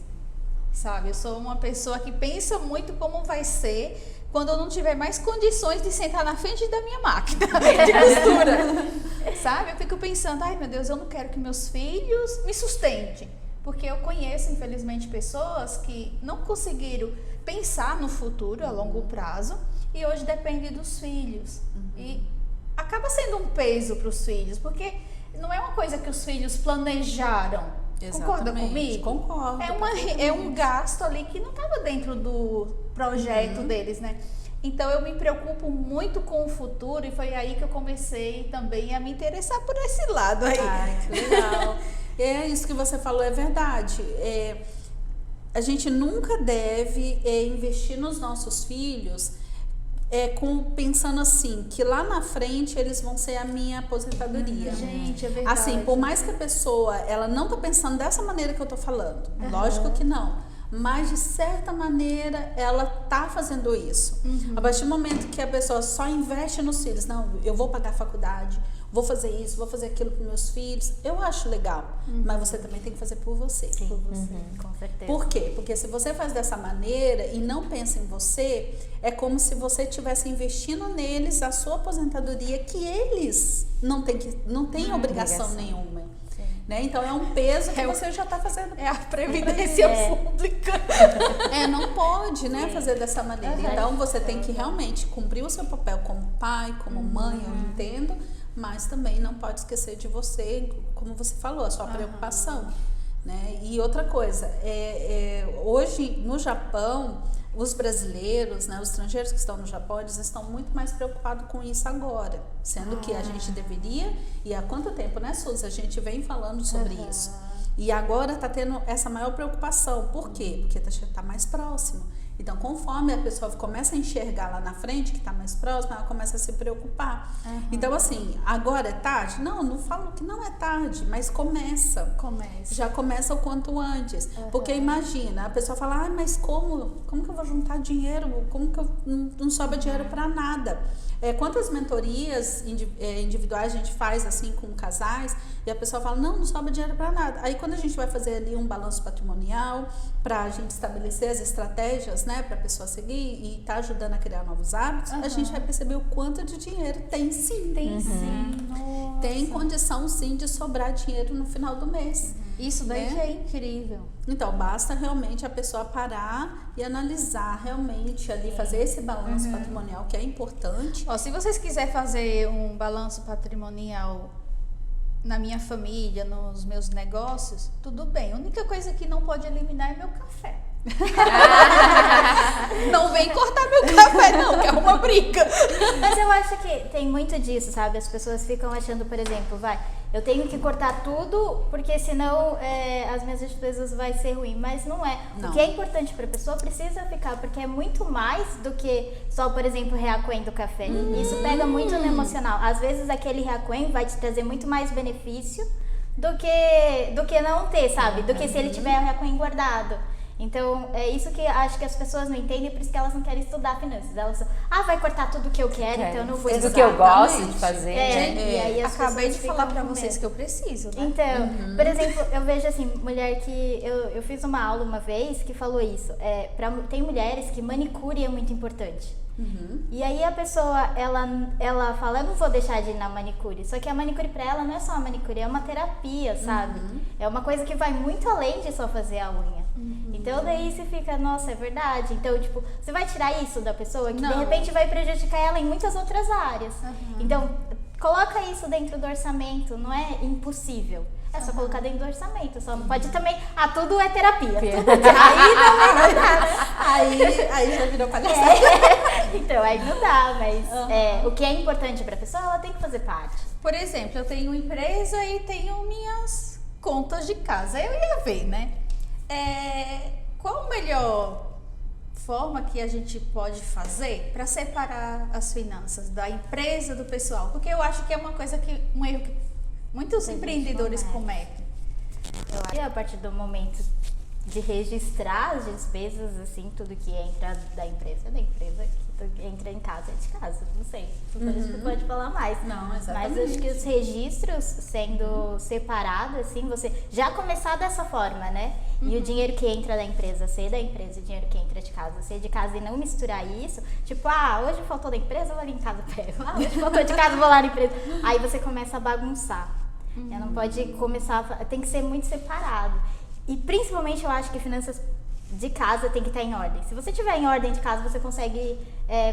Sabe, eu sou uma pessoa que pensa muito como vai ser quando eu não tiver mais condições de sentar na frente da minha máquina de costura. Sabe, eu fico pensando, ai meu Deus, eu não quero que meus filhos me sustentem. Porque eu conheço, infelizmente, pessoas que não conseguiram pensar no futuro a longo prazo e hoje dependem dos filhos. E acaba sendo um peso para os filhos, porque não é uma coisa que os filhos planejaram. Concorda comigo? Concordo. É um gasto ali que não estava dentro do projeto deles, né? Então eu me preocupo muito com o futuro e foi aí que eu comecei também a me interessar por esse lado aí. Ai, que legal. É isso que você falou, é verdade. A gente nunca deve investir nos nossos filhos pensando assim, que lá na frente eles vão ser a minha aposentadoria. Gente, é verdade. Assim, por mais que a pessoa, ela não tá pensando dessa maneira que eu tô falando, lógico que não, mas de certa maneira ela tá fazendo isso. A partir do momento que a pessoa só investe nos filhos, não, eu vou pagar a faculdade, vou fazer isso, vou fazer aquilo para meus filhos, eu acho legal, mas você também tem que fazer por você. Sim, com certeza. Por quê? Porque se você faz dessa maneira e não pensa em você, é como se você estivesse investindo neles a sua aposentadoria, que eles não têm obrigação nenhuma. Né? Então é um peso que você já está fazendo. É a previdência pública. Não pode, né, fazer dessa maneira. Então você tem que realmente cumprir o seu papel como pai, como mãe, eu entendo, mas também não pode esquecer de você, como você falou, a sua preocupação. Né? E outra coisa, hoje no Japão, os brasileiros, né, os estrangeiros que estão no Japão, eles estão muito mais preocupados com isso agora, sendo que a gente deveria, e há quanto tempo, né, Suzy, a gente vem falando sobre isso. E agora está tendo essa maior preocupação. Por quê? Porque está mais próximo. Então, conforme a pessoa começa a enxergar lá na frente, que está mais próxima, ela começa a se preocupar. Então, assim, agora é tarde? Não falo que não é tarde, mas começa. Já começa o quanto antes. Porque imagina, a pessoa fala, mas como que eu vou juntar dinheiro? Como que eu não sobra dinheiro para nada? Quantas mentorias individuais a gente faz assim com casais e a pessoa fala, não sobra dinheiro para nada. Aí quando a gente vai fazer ali um balanço patrimonial para a gente estabelecer as estratégias, né, para a pessoa seguir e tá ajudando a criar novos hábitos, a gente vai perceber o quanto de dinheiro tem sim. Nossa. Tem condição sim de sobrar dinheiro no final do mês. Isso daí que é incrível. Então, basta realmente a pessoa parar e analisar realmente ali, fazer esse balanço patrimonial que é importante. Se vocês quiserem fazer um balanço patrimonial na minha família, nos meus negócios, tudo bem. A única coisa que não pode eliminar é meu café. Não vem cortar meu café, não, que é uma briga. Mas eu acho que tem muito disso, sabe? As pessoas ficam achando, por exemplo, eu tenho que cortar tudo, porque senão as minhas despesas vai ser ruim. Mas não é. Não. O que é importante para a pessoa precisa ficar, porque é muito mais do que só, por exemplo, reacuém do café. Isso pega muito no emocional. Às vezes aquele reacuém vai te trazer muito mais benefício do que não ter, sabe? Do que se ele tiver o reacuém guardado. Então, é isso que acho que as pessoas não entendem, por isso que elas não querem estudar finanças. Elas são, vai cortar tudo que eu quero, então eu não vou estudar. Tudo que eu gosto de fazer. E aí as Acabei de pessoas falar ficam pra com vocês medo. que eu preciso, né? Então, por exemplo, eu vejo assim, mulher que... Eu fiz uma aula uma vez que falou isso. Tem mulheres que manicure é muito importante. E aí a pessoa, ela fala, eu não vou deixar de ir na manicure. Só que a manicure pra ela não é só uma manicure, é uma terapia, sabe? É uma coisa que vai muito além de só fazer a unha. Então daí você fica, nossa, é verdade. Então, tipo, você vai tirar isso da pessoa que de repente vai prejudicar ela em muitas outras áreas. Então, coloca isso dentro do orçamento, não é impossível. É só colocar dentro do orçamento, só não pode também, tudo é terapia. Tudo, aí não vai dar. Aí já virou palhaçada. Então, aí não dá, mas o que é importante pra pessoa, ela tem que fazer parte. Por exemplo, eu tenho empresa e tenho minhas contas de casa. Eu ia ver, né? Qual a melhor forma que a gente pode fazer para separar as finanças da empresa do pessoal? Porque eu acho que é um erro que muitos empreendedores cometem. Eu acho que a partir do momento de registrar as despesas, assim, tudo que entra da empresa, que entra em casa é de casa, não sei. Você pode falar mais. Não, exatamente. Mas acho que os registros sendo separados, assim, você já começar dessa forma, né? E o dinheiro que entra da empresa ser da empresa, o dinheiro que entra de casa ser de casa, e não misturar isso. Tipo, hoje faltou da empresa, eu vou ali em casa pego. Hoje faltou de casa, eu vou lá na empresa. Aí você começa a bagunçar. Não pode começar, tem que ser muito separado. E principalmente eu acho que finanças de casa tem que estar em ordem. Se você tiver em ordem de casa, você consegue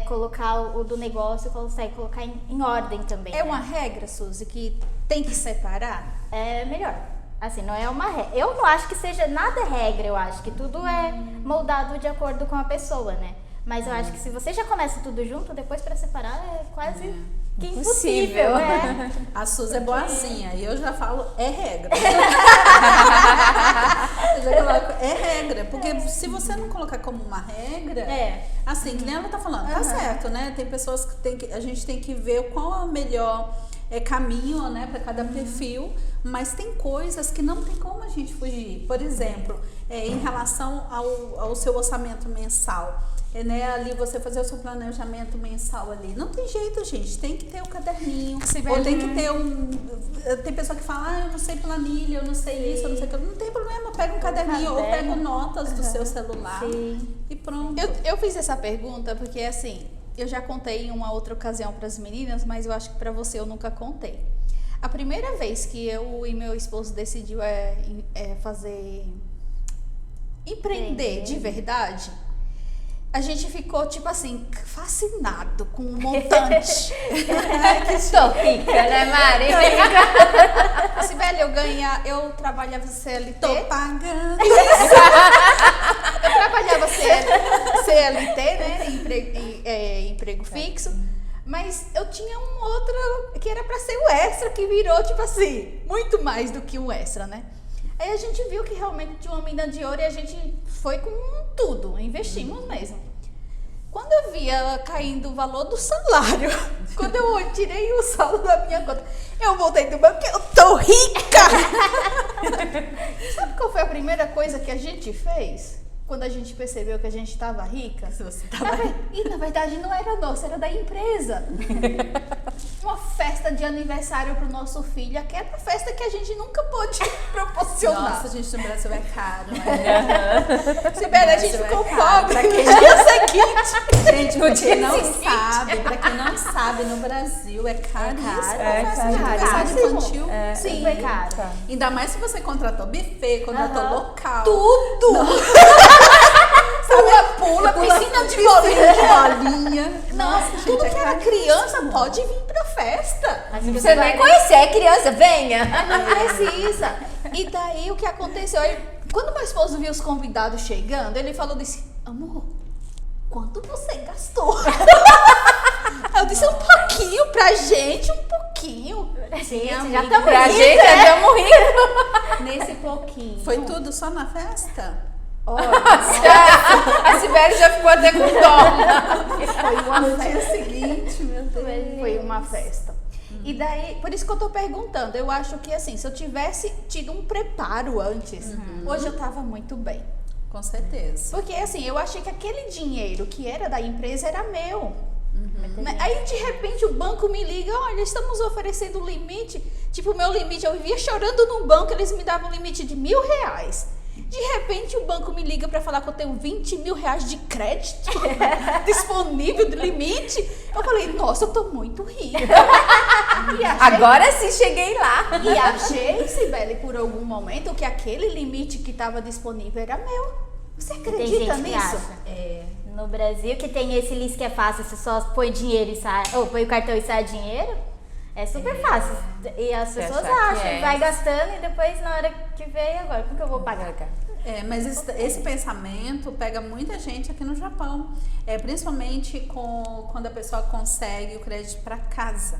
colocar o do negócio, consegue colocar em ordem também. É uma regra, Suzy, que tem que separar? É melhor. Assim, não é uma regra. Eu não acho que seja nada regra, eu acho que tudo é moldado de acordo com a pessoa, né? Mas eu acho que se você já começa tudo junto, depois para separar é quase que impossível, né? A Suzy é boazinha e eu já falo, é regra. Eu já coloco, é regra. Porque se você não colocar como uma regra, assim, que nem ela tá falando, tá certo, né? Tem pessoas que a gente tem que ver qual é o melhor caminho, né, para cada perfil, mas tem coisas que não tem como a gente fugir. Por exemplo, em relação ao seu orçamento mensal. Né, ali você fazer o seu planejamento mensal ali. Não tem jeito, gente. Tem que ter o caderninho. Ou tem que ter tem pessoa que fala, eu não sei planilha, eu não sei isso, eu não sei aquilo. Não tem problema, pega um caderninho ou pega notas do seu celular e pronto. Eu fiz essa pergunta porque, assim, eu já contei em uma outra ocasião para as meninas, mas eu acho que para você eu nunca contei. A primeira vez que eu e meu esposo decidiu empreender de verdade, a gente ficou, tipo assim, fascinado com o montante. Que sou rica, né, Mari? Sibeli, eu trabalhava CLT. Tô pagando. Eu trabalhava CLT, né, emprego fixo. Mas eu tinha um outro que era pra ser o extra, que virou, tipo assim, muito mais do que um extra, né? Aí a gente viu que realmente tinha uma mina de ouro e a gente foi com tudo, investimos mesmo. Quando eu via caindo o valor do salário, quando eu tirei o saldo da minha conta, eu voltei do banco, eu tô rica! Sabe qual foi a primeira coisa que a gente fez? Quando a gente percebeu que a gente estava rica? E na verdade não era nossa, era da empresa. Uma festa de aniversário pro nosso filho, aquela festa que a gente nunca pôde proporcionar. Nossa, gente, no Brasil é caro, né? Sibeli, a gente ficou pobre Pra no quem dia seguinte. Gente, pra quem não sabe, no Brasil é caríssimo. Aniversário infantil. Sim, é caro. Ainda mais se você contratou buffet, contratou local. Tudo! Pula, piscina de bolinha. Nossa, tudo que era criança pode vir pra festa. Mas Você nem conhecer, é criança, venha. Não precisa. E daí o que aconteceu? Quando meu esposo viu os convidados chegando, ele falou disse: amor, quanto você gastou? Eu disse: um pouquinho pra gente, um pouquinho. Gente, amiga, já estamos Pra rindo, gente, né? já estamos rindo. Nesse pouquinho. Foi tudo só na festa? Olha, A Sibeli já ficou até com dó. foi uma No festa. dia seguinte, meu Deus. Foi uma festa. E daí, por isso que eu tô perguntando, eu acho que assim, se eu tivesse tido um preparo antes, hoje eu tava muito bem. Com certeza. Porque assim, eu achei que aquele dinheiro que era da empresa era meu. Né? Aí de repente o banco me liga: olha, estamos oferecendo limite. Tipo, o meu limite, eu vivia chorando no banco, eles me davam um limite de R$1.000. De repente o banco me liga para falar que eu tenho R$20.000 de crédito disponível de limite. Eu falei: nossa, eu tô muito rica. E achei, Agora sim cheguei lá. e achei, Sibeli, por algum momento, que aquele limite que estava disponível era meu. Você Tem acredita gente que nisso? acha. No Brasil, que tem esse list que é fácil, você só põe dinheiro e sai, ou põe o cartão e sai dinheiro, é super fácil. E as pessoas achar que acham, vai gastando e depois na hora que vem, agora, como que eu vou pagar? Mas esse pensamento pega muita gente aqui no Japão. Principalmente quando a pessoa consegue o crédito para casa.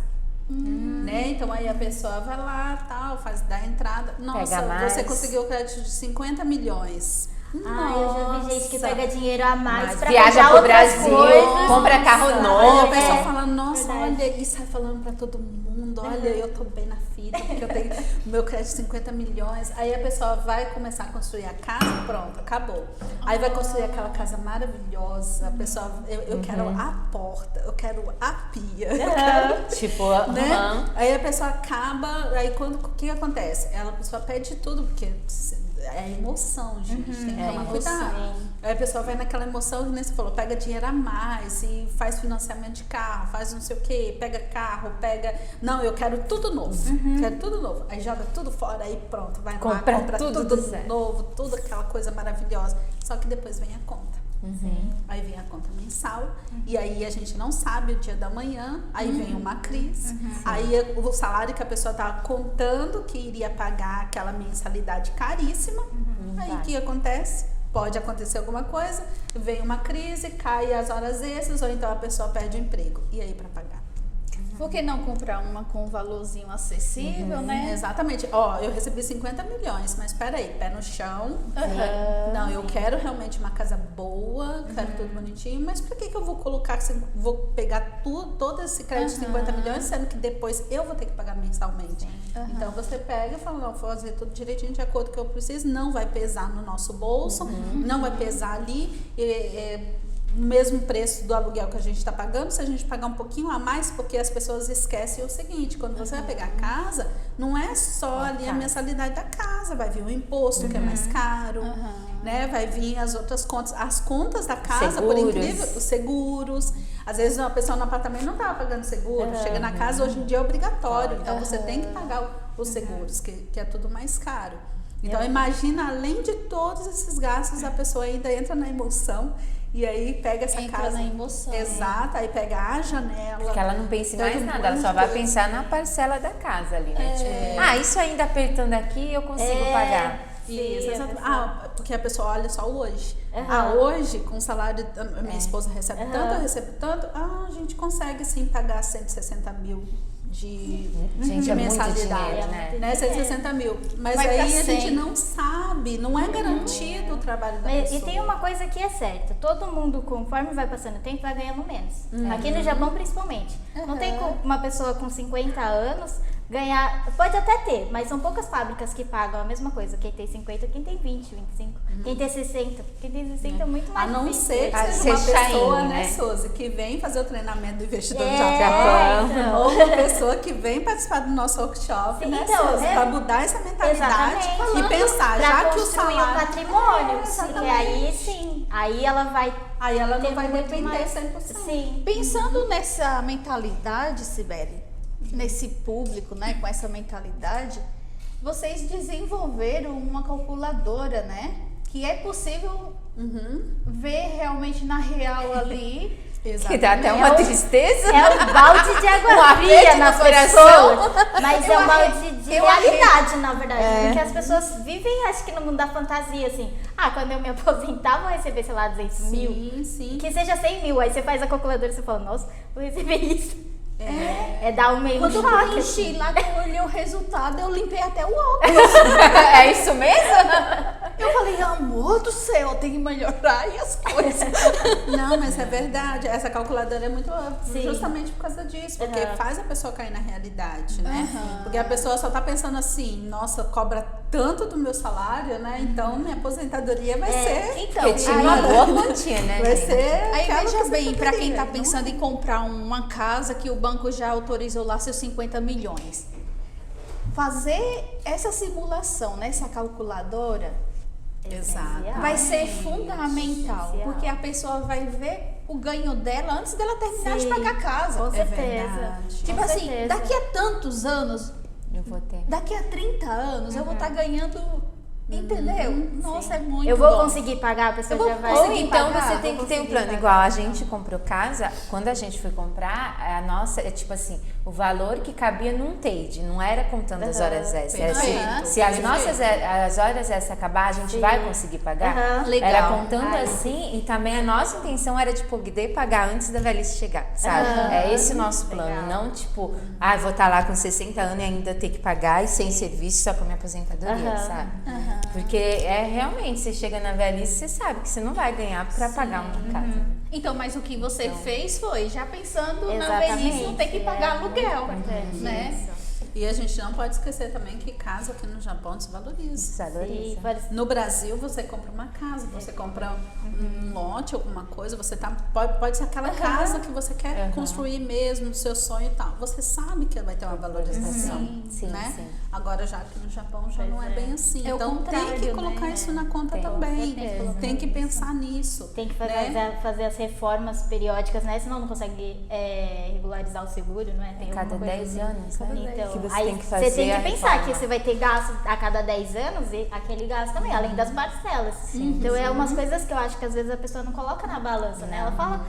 Né? Então aí a pessoa vai lá, tal, dá a entrada. Nossa, Pega mais. você conseguiu o crédito de 50 milhões. Eu já vi gente que pega dinheiro a mais pra viaja comprar pro outras Brasil, coisas. compra carro Aí a novo. pessoa fala, nossa, verdade. olha, e sai falando pra todo mundo, olha, eu tô bem na fita, porque eu tenho meu crédito de 50 milhões. Aí a pessoa vai começar a construir a casa, pronto, acabou. Aí vai construir aquela casa maravilhosa, a pessoa, eu quero a porta, eu quero a pia, eu quero, Tipo, né? Aí a pessoa acaba, aí o que acontece? A pessoa pede tudo, porque é emoção, gente, tem que tomar cuidado. Aí a pessoa vai naquela emoção, que nem você falou, pega dinheiro a mais e faz financiamento de carro, faz não sei o que, pega carro, não, eu quero tudo novo, quero tudo novo. Aí joga tudo fora, aí pronto, vai lá, compra tudo novo, tudo aquela coisa maravilhosa. Só que depois vem a conta. Aí vem a conta mensal, e aí a gente não sabe o dia da manhã, aí vem uma crise, aí o salário que a pessoa estava contando que iria pagar aquela mensalidade caríssima, aí o que acontece? Pode acontecer alguma coisa, vem uma crise, cai as horas extras, ou então a pessoa perde o emprego, e aí para pagar? Por que não comprar uma com um valorzinho acessível, né? Exatamente. Ó, eu recebi 50 milhões, mas peraí, pé no chão. Não, eu quero realmente uma casa boa, quero tudo bonitinho, mas por que eu vou colocar, vou pegar todo esse crédito de 50 milhões, sendo que depois eu vou ter que pagar mensalmente? Então você pega e fala, não, vou fazer tudo direitinho de acordo com o que eu preciso, não vai pesar no nosso bolso, não vai pesar ali, o mesmo preço do aluguel que a gente está pagando, se a gente pagar um pouquinho a mais, porque as pessoas esquecem o seguinte, quando você vai pegar a casa, não é só ali a mensalidade da casa, vai vir o imposto que é mais caro, né? Vai vir as outras contas, as contas da casa, por incrível, os seguros, às vezes uma pessoa no apartamento não estava pagando seguro, chega na casa, hoje em dia é obrigatório, então você tem que pagar os seguros, que é tudo mais caro. Então imagina, além de todos esses gastos, a pessoa ainda entra na emoção. E aí pega essa Entra casa. na emoção. Exato, aí pega a janela. Porque ela não pensa em mais nada, ela só vai pensar na parcela da casa ali, né? Tipo, isso ainda apertando aqui eu consigo pagar. Isso, exato. Porque a pessoa olha só hoje. Hoje, com o salário, minha esposa recebe tanto, eu recebo tanto, a gente consegue sim pagar 160 mil de mensalidade, dinheiro, né? 160 mil. Mas Vai aí pra a 100. gente não sabe, não é garantido o trabalho da pessoa. E tem uma coisa que é certa, todo mundo, conforme vai passando o tempo, vai ganhando menos. Aqui no Japão, principalmente. Não tem como uma pessoa com 50 anos ganhar, pode até ter, mas são poucas fábricas que pagam a mesma coisa. Quem tem 50, quem tem 20, 25, quem tem 60. Quem tem 60 é muito mais A não difícil. ser que A seja uma ser pessoa, Shine, né, né? Suzy, que vem fazer o treinamento do investidor do Japão. então. Ou uma pessoa que vem participar do nosso workshop, Sim, né, então, Suzy, para mudar essa mentalidade Exatamente. e pensar, Pra já que o construir salário... um patrimônio, porque exatamente. aí sim, aí ela vai Aí ela ter não vai muito depender mais- 100%. Sim. Pensando nessa mentalidade, Sibeli, nesse público, né, com essa mentalidade, vocês desenvolveram uma calculadora, né? Que é possível ver realmente na real ali. Que dá até uma tristeza. É um balde de água Um fria aperto nas no coração. pessoas. Mas é um balde de realidade, na verdade. Porque as pessoas vivem, acho que no mundo da fantasia, assim. Quando eu me aposentar, vou receber, sei lá, 200 mil. Sim. Que seja 100 mil. Aí você faz a calculadora e você fala, nossa, vou receber isso. É dar um meio Quando eu choque. preenchi lá, que eu olhei o resultado, eu limpei até o óculos. É isso mesmo? Eu falei, amor do céu, tem que melhorar aí as coisas. Não, mas é verdade. Essa calculadora é muito Sim. justamente por causa disso. Porque faz a pessoa cair na realidade, né? Porque a pessoa só tá pensando assim, nossa, cobra tanto do meu salário, né? Então minha aposentadoria vai ser... Então, Porque tinha uma boa quantia, né? Vai gente? ser... Aí aquela veja bem, para quem está aposentadoria, pensando em comprar uma casa que o banco já autorizou lá seus 50 milhões, fazer essa simulação nessa calculadora Exato. vai ser fundamental, Essencial. porque a pessoa vai ver o ganho dela antes dela terminar de Sim, pagar a casa. Com É certeza. verdade. Tipo Com assim, certeza. daqui a tantos anos, Eu vou ter. daqui a 30 anos, eu vou estar ganhando, entendeu? Nossa, é muito Eu vou bom. conseguir pagar, a pessoa Eu vou já vai... Ou conseguir então pagar, você tem vou que ter um conseguir plano. pagar. Igual a gente comprou casa, quando a gente foi comprar, a nossa, é tipo assim, o valor que cabia num TADE, não era contando as horas extras. Era assim, Perfeito, se as perfeito. nossas as horas extras acabar, a gente vai conseguir pagar. Legal. Era contando assim, e também a nossa intenção era de poder pagar antes da velhice chegar, sabe? É esse o nosso plano, Legal. não tipo, vou estar lá com 60 anos e ainda ter que pagar e sem serviço só com a minha aposentadoria, sabe? Porque realmente, você chega na velhice, você sabe que você não vai ganhar pra pagar uma casa. Então, mas o que você fez foi já pensando na Exatamente, velhice, não ter que pagar aluguel, importante né? isso. E a gente não pode esquecer também que casa aqui no Japão desvaloriza. Desvaloriza. No Brasil, você compra uma casa, você compra um lote, alguma coisa, você pode ser aquela casa que você quer construir mesmo, o seu sonho e tal. Você sabe que vai ter uma valorização, Sim, né? sim. Agora, já que no Japão já Pois não é bem assim. É o então, tem contrário, que colocar né? isso na conta Tem, também. certeza. Tem que pensar nisso. Tem que né? fazer as reformas periódicas, né? Senão não consegue regularizar o seguro, não é? Tem Cada alguma coisa 10 assim. anos, né? Então, que você aí tem que fazer você tem a que pensar reforma. que você vai ter gasto a cada 10 anos e aquele gasto também, além das parcelas. Então é umas coisas que eu acho que às vezes a pessoa não coloca na balança, né? Ela fala,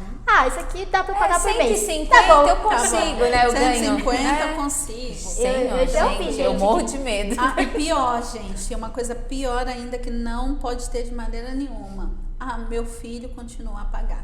isso aqui dá pra pagar por mês. 150 Tá bom. eu consigo, né? Eu ganho. 150 eu consigo. Senhor, eu já gente, ouvi eu gente morro que- de medo. E pior, gente, uma coisa pior ainda que não pode ter de maneira nenhuma. Meu filho continua a pagar.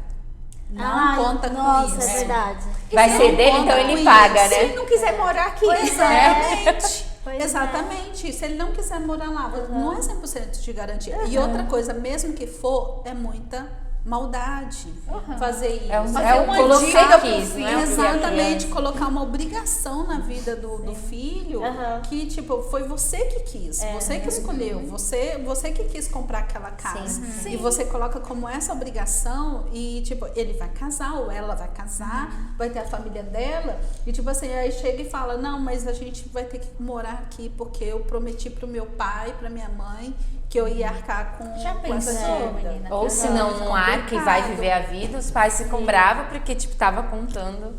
Não conta com nossa, isso. é verdade. Vai Não ser dele, conta então com ele isso. paga, Se né? ele não quiser morar aqui, Exatamente. Pois é. Exatamente. Se ele não quiser morar lá, não é 100% de garantia. E outra coisa, mesmo que for, é muita maldade fazer isso. É um uma colocar dívida pro isso, filho. não é? Exatamente, colocar uma obrigação na vida do filho que, tipo, foi você que quis, você que escolheu, você que quis comprar aquela casa. Sim. E você coloca como essa obrigação e, tipo, ele vai casar ou ela vai casar, vai ter a família dela e, tipo assim, aí chega e fala, não, mas a gente vai ter que morar aqui porque eu prometi pro meu pai, pra minha mãe que eu ia arcar com Já com essa pensou, dívida. menina? Ou se não, um ar que vai viver a vida, os pais ficam bravos porque, tipo, tava contando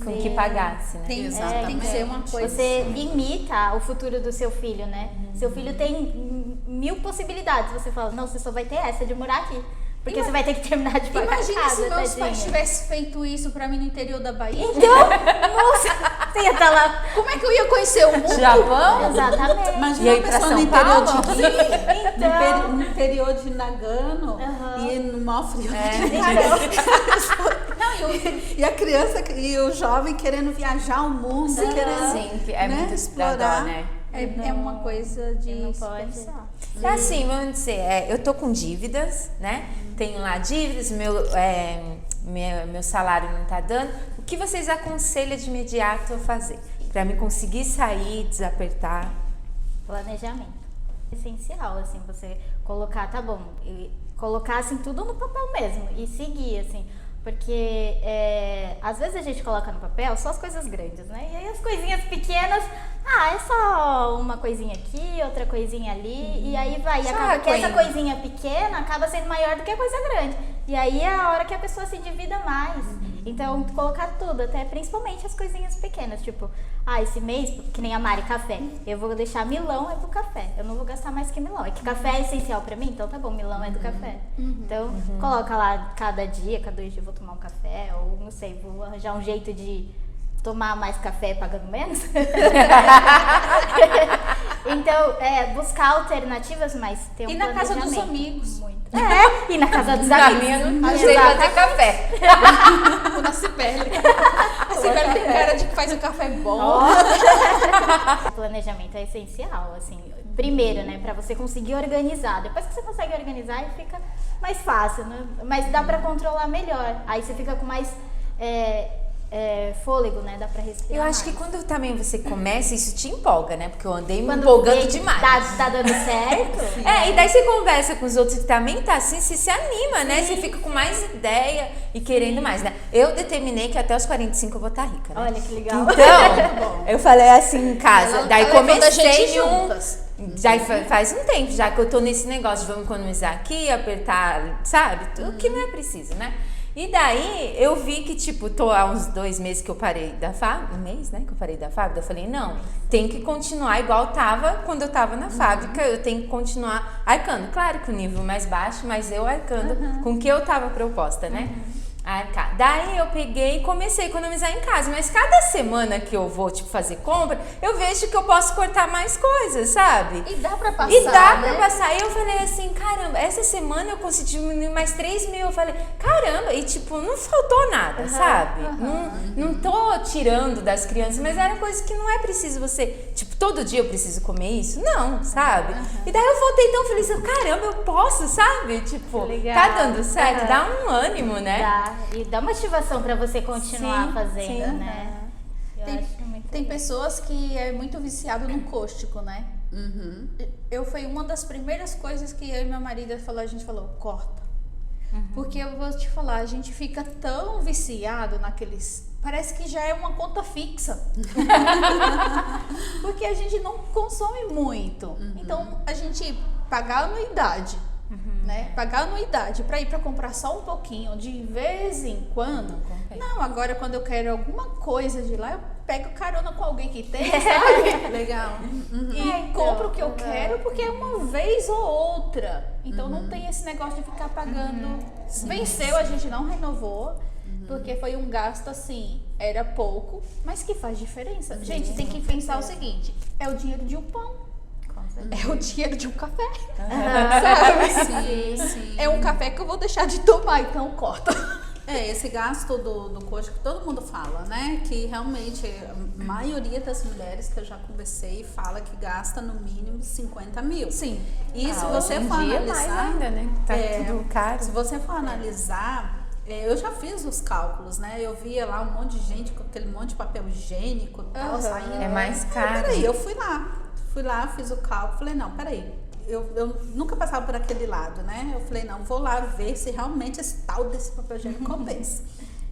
com que pagasse, né? Tem que ser uma coisa. Você limita o futuro do seu filho, né? Seu filho tem 1000 possibilidades. Você fala, não, você só vai ter essa de morar aqui. Porque você vai ter que terminar de pagar Imagina a casa, se meus tadinha. pais tivessem feito isso pra mim no interior da Bahia. Então, nossa, você ia estar lá. Como é que eu ia conhecer o mundo? Japão? Exatamente. Imagina E aí uma pra pessoa São no interior Paulo? de Rio, Então. no interior de Nagano e no maior frio. E a criança e o jovem querendo viajar o mundo, querendo Sim, que é muito explorar, né? É uma coisa de Não se pode. pensar. É assim, vamos dizer, eu tô com dívidas, né? Tenho lá dívidas, meu salário não tá dando. O que vocês aconselham de imediato eu fazer? Pra me conseguir sair, desapertar? Planejamento. Essencial, assim, você colocar, tá bom, e colocar assim tudo no papel mesmo e seguir, assim. Porque às vezes a gente coloca no papel só as coisas grandes, né? E aí as coisinhas pequenas, é só uma coisinha aqui, outra coisinha ali, e aí vai. E Só acaba que essa coisinha. coisinha pequena acaba sendo maior do que a coisa grande. E aí é a hora que a pessoa se endivida mais. Então, colocar tudo, até principalmente as coisinhas pequenas, tipo, esse mês, que nem a Mari, café, eu vou deixar milão pro café, eu não vou gastar mais que milão. É que café é essencial pra mim, então tá bom, milão é do café. Então, coloca lá cada 2 dias eu vou tomar um café, ou não sei, vou arranjar um jeito de tomar mais café pagando menos. Então, buscar alternativas, mas ter um E na casa dos planejamento. amigos. Muito. E na casa dos Na amigos. minha não sei fazer café. O da Cibele. A Cibele tem cara de que faz um café bom. O planejamento é essencial, assim. Primeiro, né, pra você conseguir organizar. Depois que você consegue organizar, aí fica mais fácil, né? Mas dá pra controlar melhor. Aí você fica com mais fôlego, né? Dá pra respirar. Eu acho que mais. quando também você começa, isso te empolga, né? Porque eu andei me Quando empolgando vê que demais. Tá dando certo. E daí você conversa com os outros que também tá assim, você se anima, né? Você fica com mais ideia e querendo mais, né? Eu determinei que até os 45 eu vou estar rica, né? Olha que legal. Então, eu falei assim em casa, daí ela levando a gente comecei juntas. Já faz um tempo já que eu tô nesse negócio de vamos economizar aqui, apertar, sabe? Tudo que não é preciso, né? E daí eu vi que, tipo, tô há uns 2 meses que eu parei da fábrica, um mês, né, que eu parei da fábrica, eu falei, não, tem que continuar igual tava quando eu tava na fábrica, eu tenho que continuar arcando. Claro que o nível mais baixo, mas eu arcando com o que eu tava proposta, né? arcar. Daí eu peguei e comecei a economizar em casa, mas cada semana que eu vou, tipo, fazer compra, eu vejo que eu posso cortar mais coisas, sabe? E dá pra passar, E dá né? pra passar. E eu falei assim, caramba, essa semana eu consegui diminuir mais 3 mil. Eu falei, caramba, e tipo, não faltou nada, sabe? Não tô tirando das crianças, mas era coisa que não é preciso você, tipo, todo dia eu preciso comer isso? Não, sabe? E daí eu voltei tão feliz, caramba, eu posso, sabe? Tipo, Legal. tá dando certo, Aham. dá um ânimo, né? Dá. E dá motivação pra você continuar Sim, fazendo, sim. né? Eu Tem, acho muito tem legal. pessoas que é muito viciado no cóstico, né? Eu foi uma das primeiras coisas que eu e meu marido falou, a gente falou, corta. Porque eu vou te falar, a gente fica tão viciado naqueles. Parece que já é uma conta fixa. Porque a gente não consome muito. Então a gente pagar anuidade. Né? Pagar anuidade para ir para comprar só um pouquinho de vez em quando. Não, agora quando eu quero alguma coisa de lá, eu pego carona com alguém que tem, sabe? Legal. E compro o que eu quero porque é uma vez ou outra. Então não tem esse negócio de ficar pagando. Venceu, a gente não renovou. Porque foi um gasto assim, era pouco, mas que faz diferença. Gente, tem que pensar o seguinte: é o dinheiro de um pão. É o dinheiro de um café. Sabe? Sim. É um café que eu vou deixar de tomar, então corta. Esse gasto do coxo que todo mundo fala, né? Que realmente a maioria das mulheres que eu já conversei fala que gasta no mínimo 50 mil. Sim. E se Ah, você hoje em for dia, analisar, mais ainda, né? Tá tudo caro. se você for analisar, eu já fiz os cálculos, né? Eu via lá um monte de gente com aquele monte de papel higiênico e tal, saindo. É mais caro. Peraí, eu fui lá, fiz o cálculo, falei, não, peraí. Eu nunca passava por aquele lado, né? Eu falei, não, vou lá ver se realmente esse tal desse papel higiênico compensa.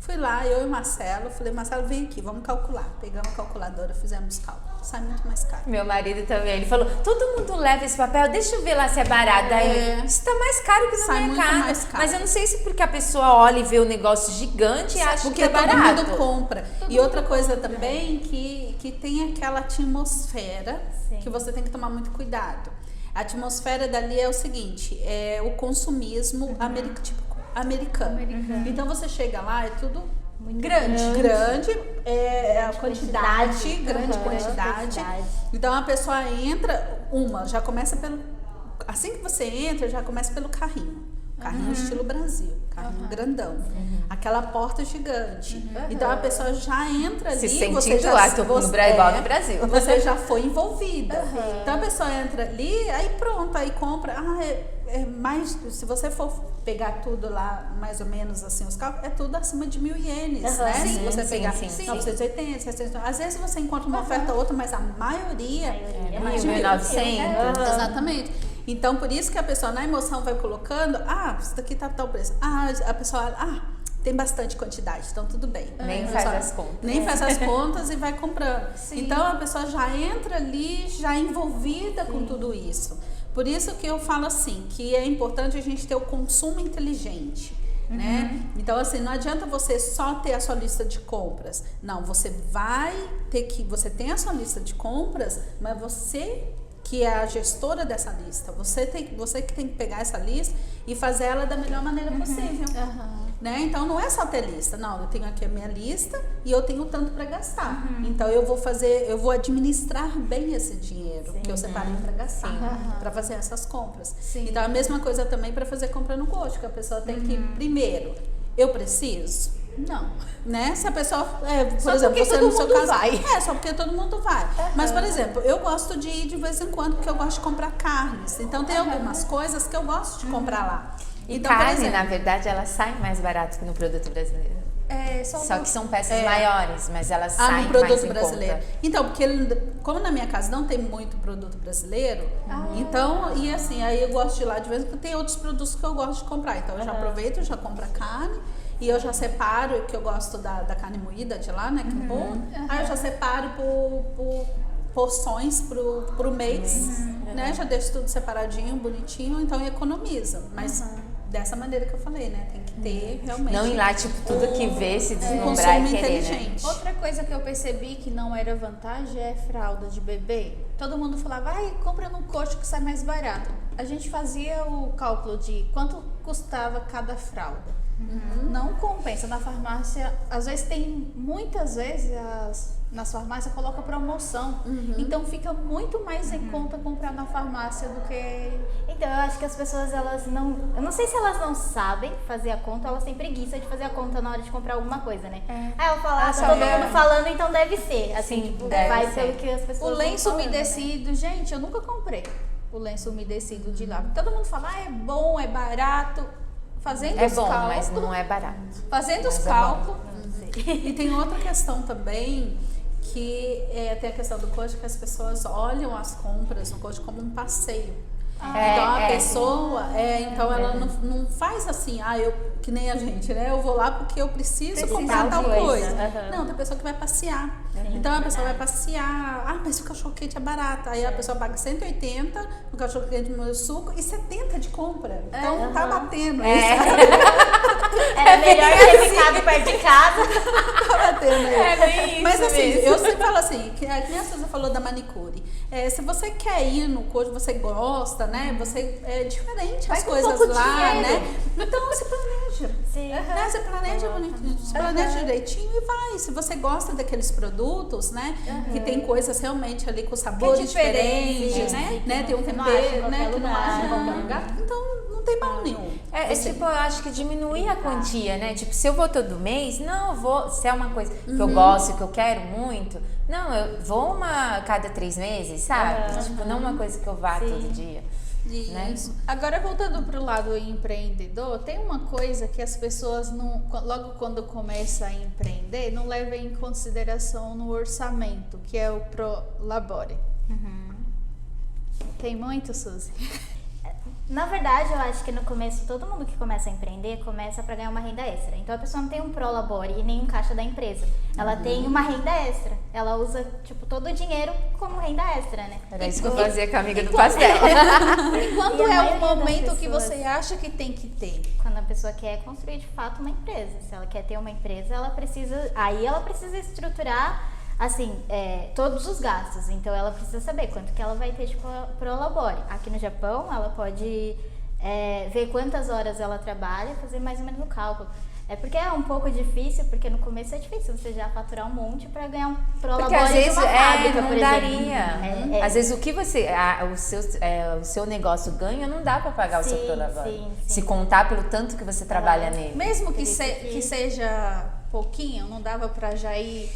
Fui lá, eu e o Marcelo, falei, Marcelo, vem aqui, vamos calcular. Pegamos a calculadora, fizemos cálculo. Sai muito mais caro. Meu marido também, ele falou, todo mundo leva esse papel, deixa eu ver lá se é barato. Aí, isso tá mais caro que no Sai muito mercado. mais caro. Mas eu não sei se porque a pessoa olha e vê o negócio gigante e acha Porque que é todo barato. mundo compra. E outra coisa também, que tem aquela atmosfera que você tem que tomar muito cuidado. A atmosfera dali é o seguinte, é o consumismo americano. Então você chega lá, é tudo grande, é a quantidade, grande quantidade. Então a pessoa entra, já começa pelo... Assim que você entra, já começa pelo carrinho. Carrinho estilo Brasil, carrinho grandão. Aquela porta gigante. Então a pessoa já entra ali. Se sentindo você já, lá, tô igual no Brasil. Você já foi envolvida. Então a pessoa entra ali, aí pronto, aí compra. É mais, se você for pegar tudo lá, mais ou menos assim, os cálculos, é tudo acima de 1.000 ienes, né? Sim, Se você sim, pegar sim, sim. 980, 600, às vezes você encontra uma oferta ou outra, mas a maioria é mais de 1.900. Exatamente. Então, por isso que a pessoa na emoção vai colocando, isso daqui tá tal preço. A pessoa, tem bastante quantidade, então tudo bem. Nem A faz pessoa as contas. Nem faz as contas e vai comprando. Então, a pessoa já entra ali, já envolvida com tudo isso. Por isso que eu falo assim, que é importante a gente ter o consumo inteligente. Né? Então, assim, não adianta você só ter a sua lista de compras. Não, você tem a sua lista de compras, mas você que é a gestora dessa lista, você que tem que pegar essa lista e fazer ela da melhor maneira possível. Né? Então não é só ter lista, não, eu tenho aqui a minha lista e eu tenho tanto para gastar. Então eu vou administrar bem esse dinheiro que eu separei para gastar, para fazer essas compras. Então a mesma coisa também para fazer compra no coxo, que a pessoa tem que, primeiro, eu preciso? Não, né? Se a pessoa, por exemplo, você no seu caso, só porque todo mundo vai. Mas, por exemplo, eu gosto de ir de vez em quando porque eu gosto de comprar carnes. Então tem algumas coisas que eu gosto de comprar lá. E Então, carne, por exemplo, na verdade, ela sai mais barato que no produto brasileiro. Só que são peças maiores, mas elas saem no produto mais em brasileiro. conta. Então, porque como na minha casa não tem muito produto brasileiro, então, e assim, aí eu gosto de ir lá de vez em quando, tem outros produtos que eu gosto de comprar. Então eu já aproveito, já compro a carne. E eu já separo, que eu gosto da carne moída de lá, né? Que é bom. Aí eu já separo por porções pro mês, né? Já deixo tudo separadinho, bonitinho, então economiza. Mas dessa maneira que eu falei, né? Tem que ter realmente. Não ir lá, tipo, tudo que vê, se deslumbrar consumo e querer, né? inteligente. Outra coisa que eu percebi que não era vantagem é fralda de bebê. Todo mundo falava, compra num coxo que sai mais barato. A gente fazia o cálculo de quanto custava cada fralda. Não compensa. Na farmácia, às vezes muitas vezes nas farmácias coloca promoção. Então fica muito mais em conta comprar na farmácia do que... Então, eu acho que as pessoas, elas não... Eu não sei se elas não sabem fazer a conta, elas têm preguiça de fazer a conta na hora de comprar alguma coisa, né? Aí eu falo, tá todo mundo falando, então deve ser. Assim, tipo, vai pelo que as pessoas O lenço vão falando, umedecido, gente, eu nunca comprei o lenço umedecido de lá. Todo mundo fala, é bom, é barato. Fazendo É os bom, cálculos, mas não é barato. Fazendo os Mas é cálculos, Não sei. E tem outra questão também, que tem a questão do coach, que as pessoas olham as compras no coach como um passeio. Então a pessoa, então ela não faz assim, que nem a gente, né? Eu vou lá porque eu preciso comprar tal coisa. Não, tem pessoa que vai passear. Então a pessoa vai passear, mas o cachorro-quente é barato. Aí a pessoa paga 180 no cachorro-quente no suco e 70 de compra. Então tá batendo. Era melhor ter ficado perto de casa. Tá batendo aí. É bem isso Mas assim, mesmo. eu sempre falo assim, que a criança falou da manicure. Se você quer ir no coach, você gosta, né? Você é diferente as coisas lá, né? Então você planeja. Sim. Né? Você planeja bonitinho, você planeja direitinho e vai. Se você gosta daqueles produtos, né? Que tem coisas realmente ali com sabores diferentes, né? Tem um tempero, né? Que não acha em qualquer lugar. Então não tem mal nenhum. Tipo, eu acho que diminuir a quantia, né? Tipo, se eu vou todo mês, não, eu vou. Se é uma coisa que eu gosto, que eu quero muito, não, eu vou cada 3 meses, sabe? Tipo, não uma coisa que eu vá todo dia. Isso. Agora, voltando para o lado empreendedor, tem uma coisa que as pessoas, logo quando começam a empreender, não levam em consideração no orçamento, que é o Prolabore. Tem muito, Suzy? Na verdade, eu acho que no começo, todo mundo que começa a empreender, começa para ganhar uma renda extra. Então, a pessoa não tem um Prolabore e nem um caixa da empresa. Ela tem uma renda extra. Ela usa, tipo, todo o dinheiro como renda extra, né? Era isso que eu fazia com a amiga do pastel. E quando E a é o maioria das momento que pessoas- você acha que tem que ter? Quando a pessoa quer construir, de fato, uma empresa. Se ela quer ter uma empresa, ela precisa estruturar, assim, todos os gastos. Então, ela precisa saber quanto que ela vai ter de Prolabore. Aqui no Japão, ela pode ver quantas horas ela trabalha e fazer mais ou menos o cálculo. É porque é um pouco difícil, porque no começo é difícil você já faturar um monte para ganhar um Prolabore Porque às de vezes uma fábrica, não por daria. exemplo. Às vezes o que você, o seu negócio ganha, não dá para pagar o seu Sim, Prolabore. sim. Se contar pelo tanto que você trabalha nele. Mesmo que, Por isso que seja pouquinho, não dava para já ir,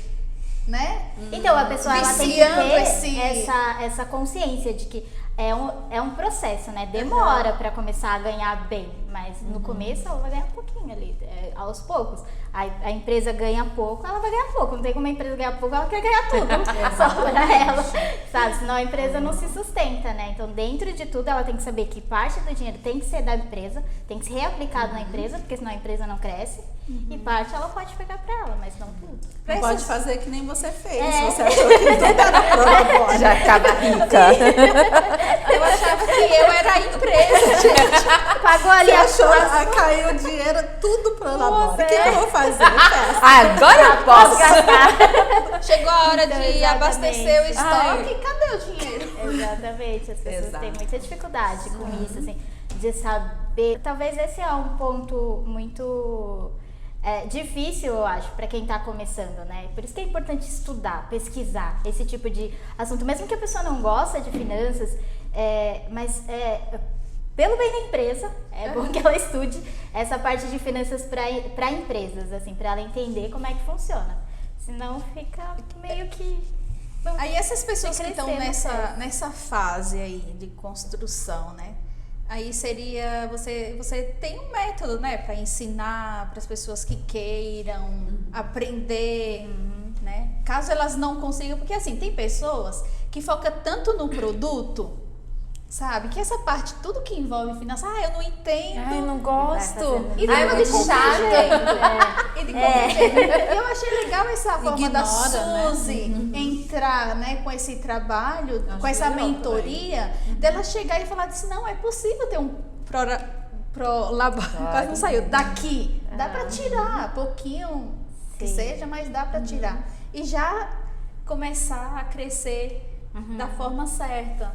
né? Então, a pessoa ela tem que Viciando ter essa consciência de que é um processo, né? Demora pra começar a ganhar bem, mas no começo ela vai ganhar um pouquinho ali, aos poucos. A empresa ganha pouco, ela vai ganhar pouco. Não tem como a empresa ganhar pouco, ela quer ganhar tudo só pra ela, sabe? Senão a empresa não se sustenta, né? Então, dentro de tudo, ela tem que saber que parte do dinheiro tem que ser da empresa, tem que ser reaplicado na empresa, porque senão a empresa não cresce. E parte ela pode pegar pra ela, mas não tudo. Não pode fazer que nem você fez. Você achou que tudo era Prolabore. Já acaba rica. Eu achava que eu era a empresa, gente. Pagou ali Você a achou, caiu o dinheiro, tudo Prolabore. O que eu vou fazer? Peço. Agora eu posso. Chegou a hora Então, de exatamente. abastecer o Ai. estoque. Cadê o dinheiro? Exatamente, as pessoas Exato. têm muita dificuldade com isso, assim, de saber. Talvez esse é um ponto muito difícil, eu acho, para quem tá começando, né? Por isso que é importante estudar, pesquisar esse tipo de assunto, mesmo que a pessoa não gosta de finanças, mas pelo bem da empresa, é bom que ela estude essa parte de finanças para empresas, assim, para ela entender como é que funciona. Senão fica meio que Aí essas pessoas que estão crescer, nessa fase aí de construção, né? Aí seria, você tem um método, né, para ensinar para as pessoas que queiram aprender, né? Caso elas não consigam, porque assim, tem pessoas que focam tanto no produto, sabe? Que essa parte, tudo que envolve finanças, eu não entendo. Ai, não gosto. E Ai, depois muito de qualquer chato. jeito. E de qualquer jeito. Eu achei legal essa forma da Ignora, né? Suzy entrar, né, com esse trabalho, com essa legal mentoria, dela chegar e falar assim, não, é possível ter um Prolabore, quase não saiu, daqui. Dá pra tirar, pouquinho que Sim. seja, mas dá pra tirar. E já começar a crescer da forma certa.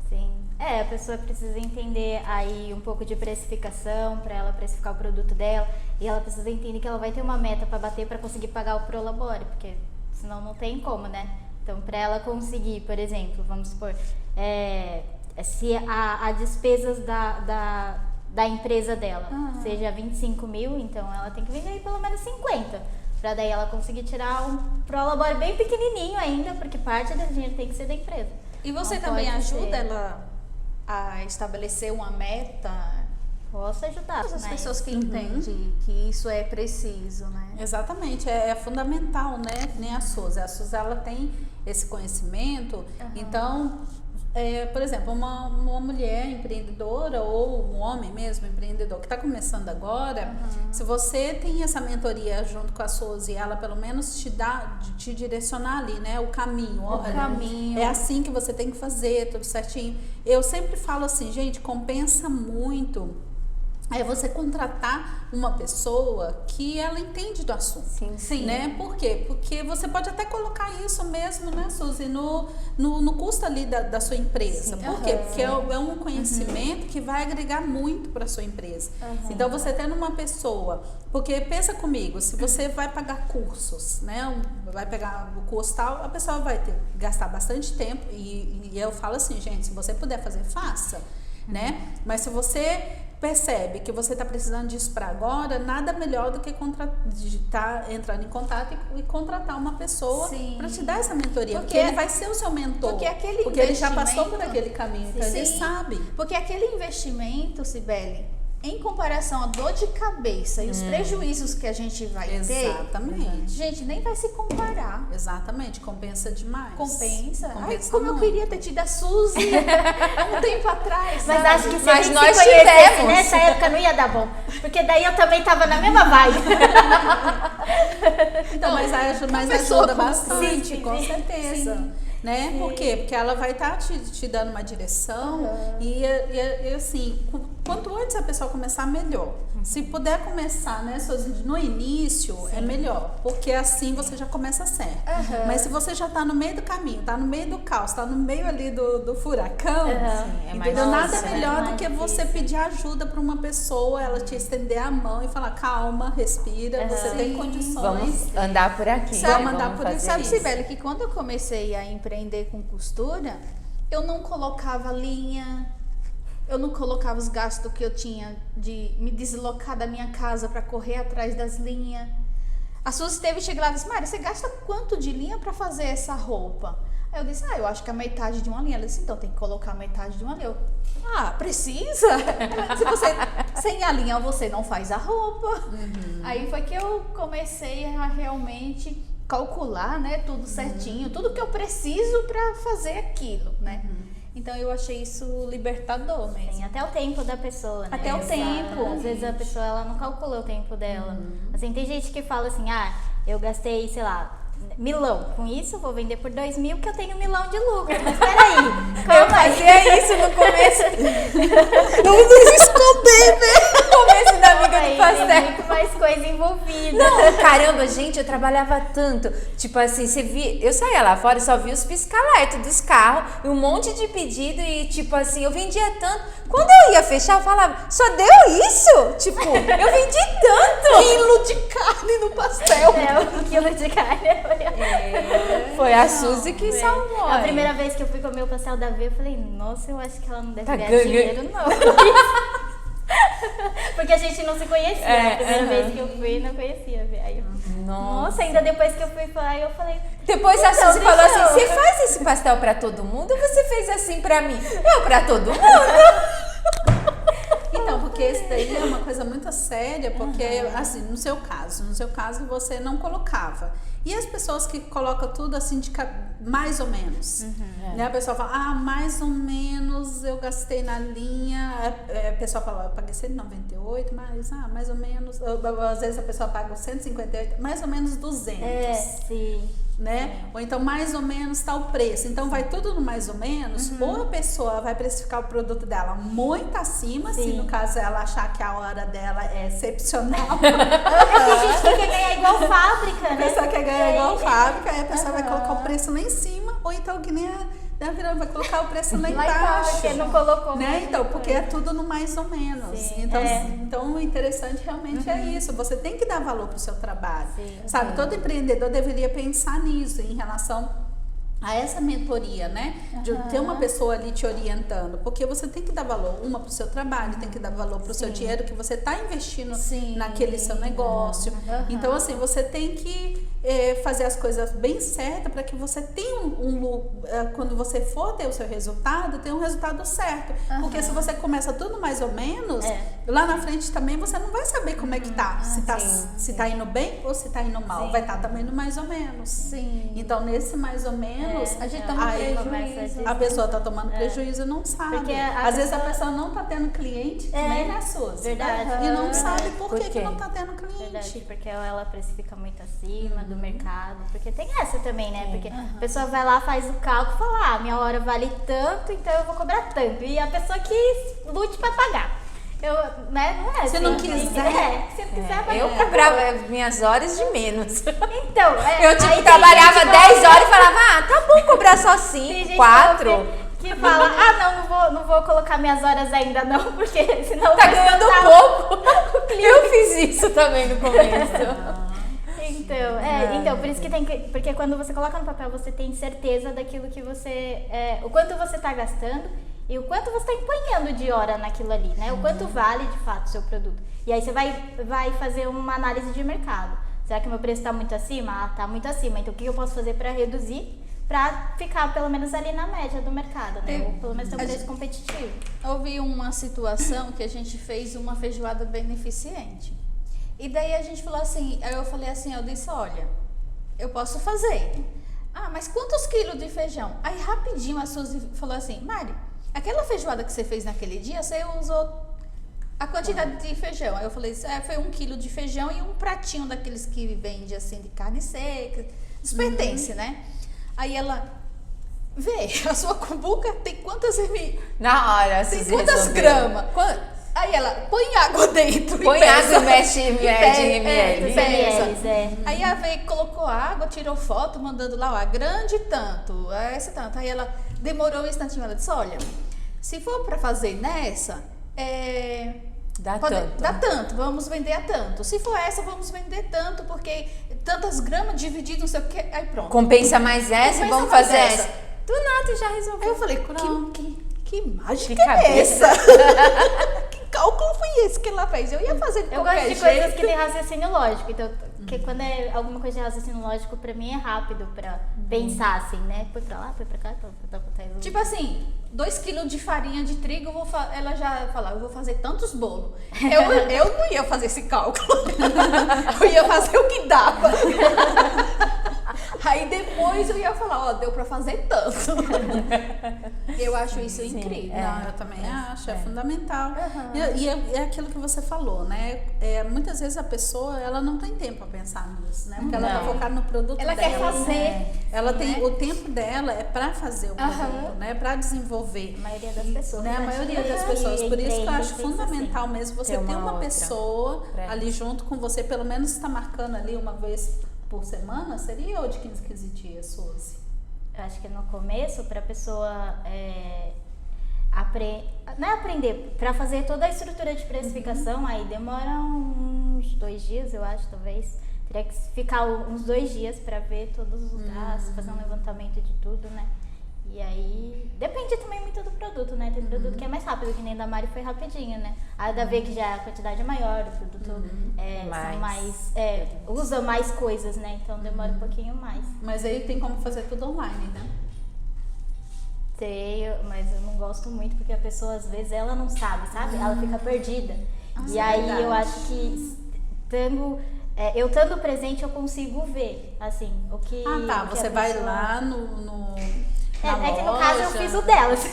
Sim. A pessoa precisa entender aí um pouco de precificação para ela precificar o produto dela, e ela precisa entender que ela vai ter uma meta para bater para conseguir pagar o Prolabore, porque senão não tem como, né? Então, para ela conseguir, por exemplo, vamos supor, se a despesas da empresa dela seja 25 mil, então ela tem que vender aí pelo menos 50, para daí ela conseguir tirar um Prolabore bem pequenininho ainda, porque parte do dinheiro tem que ser da empresa. E você Não também pode ajuda ser. ela a estabelecer uma meta? Posso ajudar, As mas pessoas que entendem que isso é preciso, né? Exatamente, é fundamental, né? Que nem a Suzy. A Suzy, ela tem esse conhecimento, então, por exemplo, uma mulher empreendedora ou um homem mesmo empreendedor que está começando agora, se você tem essa mentoria junto com a Suzy, ela pelo menos te direcionar ali, né? O caminho. Olha, caminho. é assim que você tem que fazer, tudo certinho. Eu sempre falo assim, gente, compensa muito você contratar uma pessoa que ela entende do assunto. Sim. Né? Por quê? Porque você pode até colocar isso mesmo, né, Suzy, no custo ali da sua empresa. Por quê? Porque é um conhecimento que vai agregar muito para a sua empresa. Então, você tendo uma pessoa... Porque pensa comigo, se você vai pagar cursos, né, vai pegar o curso tal, a pessoa vai gastar bastante tempo e eu falo assim, gente, se você puder fazer, faça, né? Mas se você percebe que você está precisando disso para agora, nada melhor do que entrando em contato e contratar uma pessoa para te dar essa mentoria, porque ele vai ser o seu mentor, porque ele já passou por aquele caminho, então ele sabe. Porque aquele investimento, Cibele, em comparação à dor de cabeça e os prejuízos que a gente vai ter, Exatamente. gente, nem vai se comparar. Exatamente, compensa demais. Compensa. Ai, Compensa como muito. eu queria ter tido a Suzy um tempo atrás. Mas sabe? acho que se Mas a gente nós se conhecesse tivemos. nessa época não ia dar bom. Porque daí eu também tava na mesma vibe. Então, mas pessoa ajuda com- bastante, sim, com sim, certeza. Né? Por quê? Porque ela vai estar te dando uma direção e assim, quanto antes a pessoa começar, melhor. Se puder começar, né, no início, é melhor, porque assim você já começa certo. Mas se você já tá no meio do caminho, tá no meio do caos, tá no meio ali do furacão, é mais entendeu? Nada difícil, né? melhor do Mais que você difícil. pedir ajuda para uma pessoa, ela te estender a mão e falar, calma, respira, você tem condições. Vamos andar por aqui. Vamos andar por fazer isso. Sabe, isso. Cibele, que quando eu comecei a empreender com costura, eu não colocava linha, eu não colocava os gastos que eu tinha de me deslocar da minha casa para correr atrás das linhas. A Suzy teve que chegar lá e disse, Mari, você gasta quanto de linha para fazer essa roupa? Aí eu disse, eu acho que a metade de uma linha. Ela disse, então tem que colocar a metade de uma linha. Eu, precisa? Se você, sem a linha, você não faz a roupa. Aí foi que eu comecei a realmente calcular, né, tudo certinho, tudo que eu preciso para fazer aquilo, né? Então eu achei isso libertador mesmo. Sim, até o tempo da pessoa, né? Até o tempo. Às vezes a pessoa ela não calcula o tempo dela. Assim, tem gente que fala assim, eu gastei, sei lá, 1.000. Com isso eu vou vender por 2.000 que eu tenho 1.000 de lucro. Mas peraí, Eu calma aí. fazia isso no começo. Vamos esconder, né? No começo da amiga Calma aí, do pastel. tem muito mais coisa envolvida. Não, caramba, gente, eu trabalhava tanto. Tipo assim, você via, eu saía lá fora e só via os pisca-alerta dos carros e um monte de pedido e tipo assim, eu vendia tanto. Quando eu ia fechar, eu falava, só deu isso? Tipo, eu vendi tanto. Quilo de carne no pastel. Um quilo de carne. Foi a Suzy que salvou. A primeira vez que eu fui comer o pastel da V, eu falei, nossa, eu acho que ela não deve Tá ganhar ganhando. dinheiro, não. Porque a gente não se conhecia. A primeira vez que eu fui, não conhecia a V. Aí eu, nossa, ainda depois que eu fui falar, eu falei... Depois a Então, Suzy falou deixa assim, eu- você faz esse pastel pra todo mundo ou você fez assim pra mim? Eu, pra todo mundo. Então, porque esse daí é uma coisa muito séria, porque assim, no seu caso você não colocava. E as pessoas que colocam tudo assim mais ou menos, né? A pessoa fala, mais ou menos eu gastei na linha, a pessoa fala, eu paguei 198, mas mais ou menos, às vezes a pessoa paga 158, mais ou menos 200. sim. Né? Ou então mais ou menos tal preço. Então vai tudo no mais ou menos, ou a pessoa vai precificar o produto dela muito acima, se no caso ela achar que a hora dela é excepcional. Tem gente que quer ganhar igual fábrica, A né? pessoa quer ganhar igual fábrica, aí a pessoa vai colocar o preço lá em cima, ou então que nem vai colocar o preço lá Lá embaixo. porque não colocou. Né? Então, porque é tudo no mais ou menos. Sim, Então, o interessante realmente é isso. Você tem que dar valor pro seu trabalho. Sim. Sabe, todo empreendedor deveria pensar nisso, em relação a essa mentoria, né? De ter uma pessoa ali te orientando. Porque você tem que dar valor, uma pro seu trabalho, tem que dar valor pro seu dinheiro que você tá investindo naquele seu negócio. Então, assim, você tem que fazer as coisas bem certas para que você tenha quando você for ter o seu resultado, tenha um resultado certo. Porque se você começa tudo mais ou menos, lá na frente também você não vai saber como é que tá. Se tá indo bem ou se tá indo mal. Vai estar também no mais ou menos. Sim. Então, nesse mais ou menos, A gente toma prejuízo. a pessoa tá tomando prejuízo e não sabe. Porque Às vezes a pessoa não tá tendo cliente nem nas suas. Verdade. E não sabe por Por que quê? não tá tendo cliente. Verdade, porque ela precifica muito acima do mercado, porque tem essa também, né? Porque a pessoa vai lá, faz o cálculo e fala, minha hora vale tanto, então eu vou cobrar tanto. E a pessoa que lute pra pagar. Né? Não é Se assim, não quiser. se não quiser, vai Eu cobrava minhas horas de menos. Então, Eu, aí tipo, tem trabalhava gente 10 horas e falava, tá bom cobrar só Tem 5, gente 4. que fala, não vou colocar minhas horas ainda não, porque senão Tá vai ganhando soltar pouco. Eu fiz isso também no começo. Então, por isso que tem que. Porque quando você coloca no papel, você tem certeza daquilo que você. O quanto você está gastando e o quanto você está empenhando de hora naquilo ali, né? O quanto vale de fato o seu produto. E aí você vai fazer uma análise de mercado. Será que meu preço está muito acima? Ah, tá muito acima. Então o que eu posso fazer para reduzir? Para ficar pelo menos ali na média do mercado, né? Ou pelo menos ter um preço competitivo. Houve uma situação que a gente fez uma feijoada beneficente. E daí a gente falou assim, aí eu falei assim, eu disse, olha, eu posso fazer. Ah, mas quantos quilos de feijão? Aí rapidinho a Suzy falou assim, Mari, aquela feijoada que você fez naquele dia, você usou a quantidade de feijão. Aí eu falei, foi 1 quilo de feijão e um pratinho daqueles que vende assim de carne seca, despertence, né? Aí ela, vê, a sua cumbuca tem quantas ml? Na hora, Tem Suzy quantas resolveu. gramas? Aí ela, põe água dentro. Põe água e mexe em ml. Pesa. Aí a Vê colocou água, tirou foto, mandando lá, ó, grande tanto, essa tanto. Aí ela demorou um instantinho, ela disse, olha, se for pra fazer nessa, Dá dá tanto, vamos vender a tanto. Se for essa, vamos vender tanto, porque tantas gramas dividido, não sei o que, aí pronto. Compensa mais essa e Compensa vamos mais fazer essa. essa. Do nada já Aí resolveu. eu falei, que mágica Que é cabeça. essa? Que cálculo foi esse que ela fez? Eu ia fazer de Eu qualquer gosto de jeito. coisas que tem raciocínio lógico. Então, porque quando é alguma coisa de raciocínio lógico, pra mim é rápido pra pensar assim, né? Foi pra lá, foi pra cá, tá. Tipo assim, 2 quilos de farinha de trigo, ela já falava, eu vou fazer tantos bolos. Eu não ia fazer esse cálculo. Eu ia fazer o que dava. Aí depois eu ia falar, ó, deu pra fazer tanto. Eu acho isso incrível. Não, eu também acho, é fundamental. E é aquilo que você falou, né? Muitas vezes a pessoa, ela não tem tempo a pensar nisso, né? Porque ela tá focada no produto Ela dela. quer fazer. Ela tem, né? o tempo dela é pra fazer o produto, né? Pra desenvolver. A maioria das pessoas. Né? A maioria das pessoas. Por isso que eu acho fundamental mesmo você ter uma outra pessoa pra ali junto com você, pelo menos está marcando ali uma vez por semana, seria ou de 15 dias, Suzy? Eu acho que no começo, pra pessoa não é aprender, pra fazer toda a estrutura de precificação, aí demora uns 2 dias, eu acho, talvez. Teria que ficar uns 2 dias pra ver todos os gastos, fazer um levantamento de tudo, né? E aí, depende também muito do produto, né? Tem produto que é mais rápido, que nem da Mari foi rapidinho, né? A da V que já a quantidade é maior, o produto são mais, usa mais coisas, né? Então demora um pouquinho mais. Mas aí tem como fazer tudo online, né? Sei, mas eu não gosto muito porque a pessoa às vezes ela não sabe, sabe? Ela fica perdida. E aí verdade. eu acho que eu estando presente eu consigo ver, assim, o que. Ah, tá. o que Você a vai pessoa- lá na É que no caso eu loja. fiz o delas.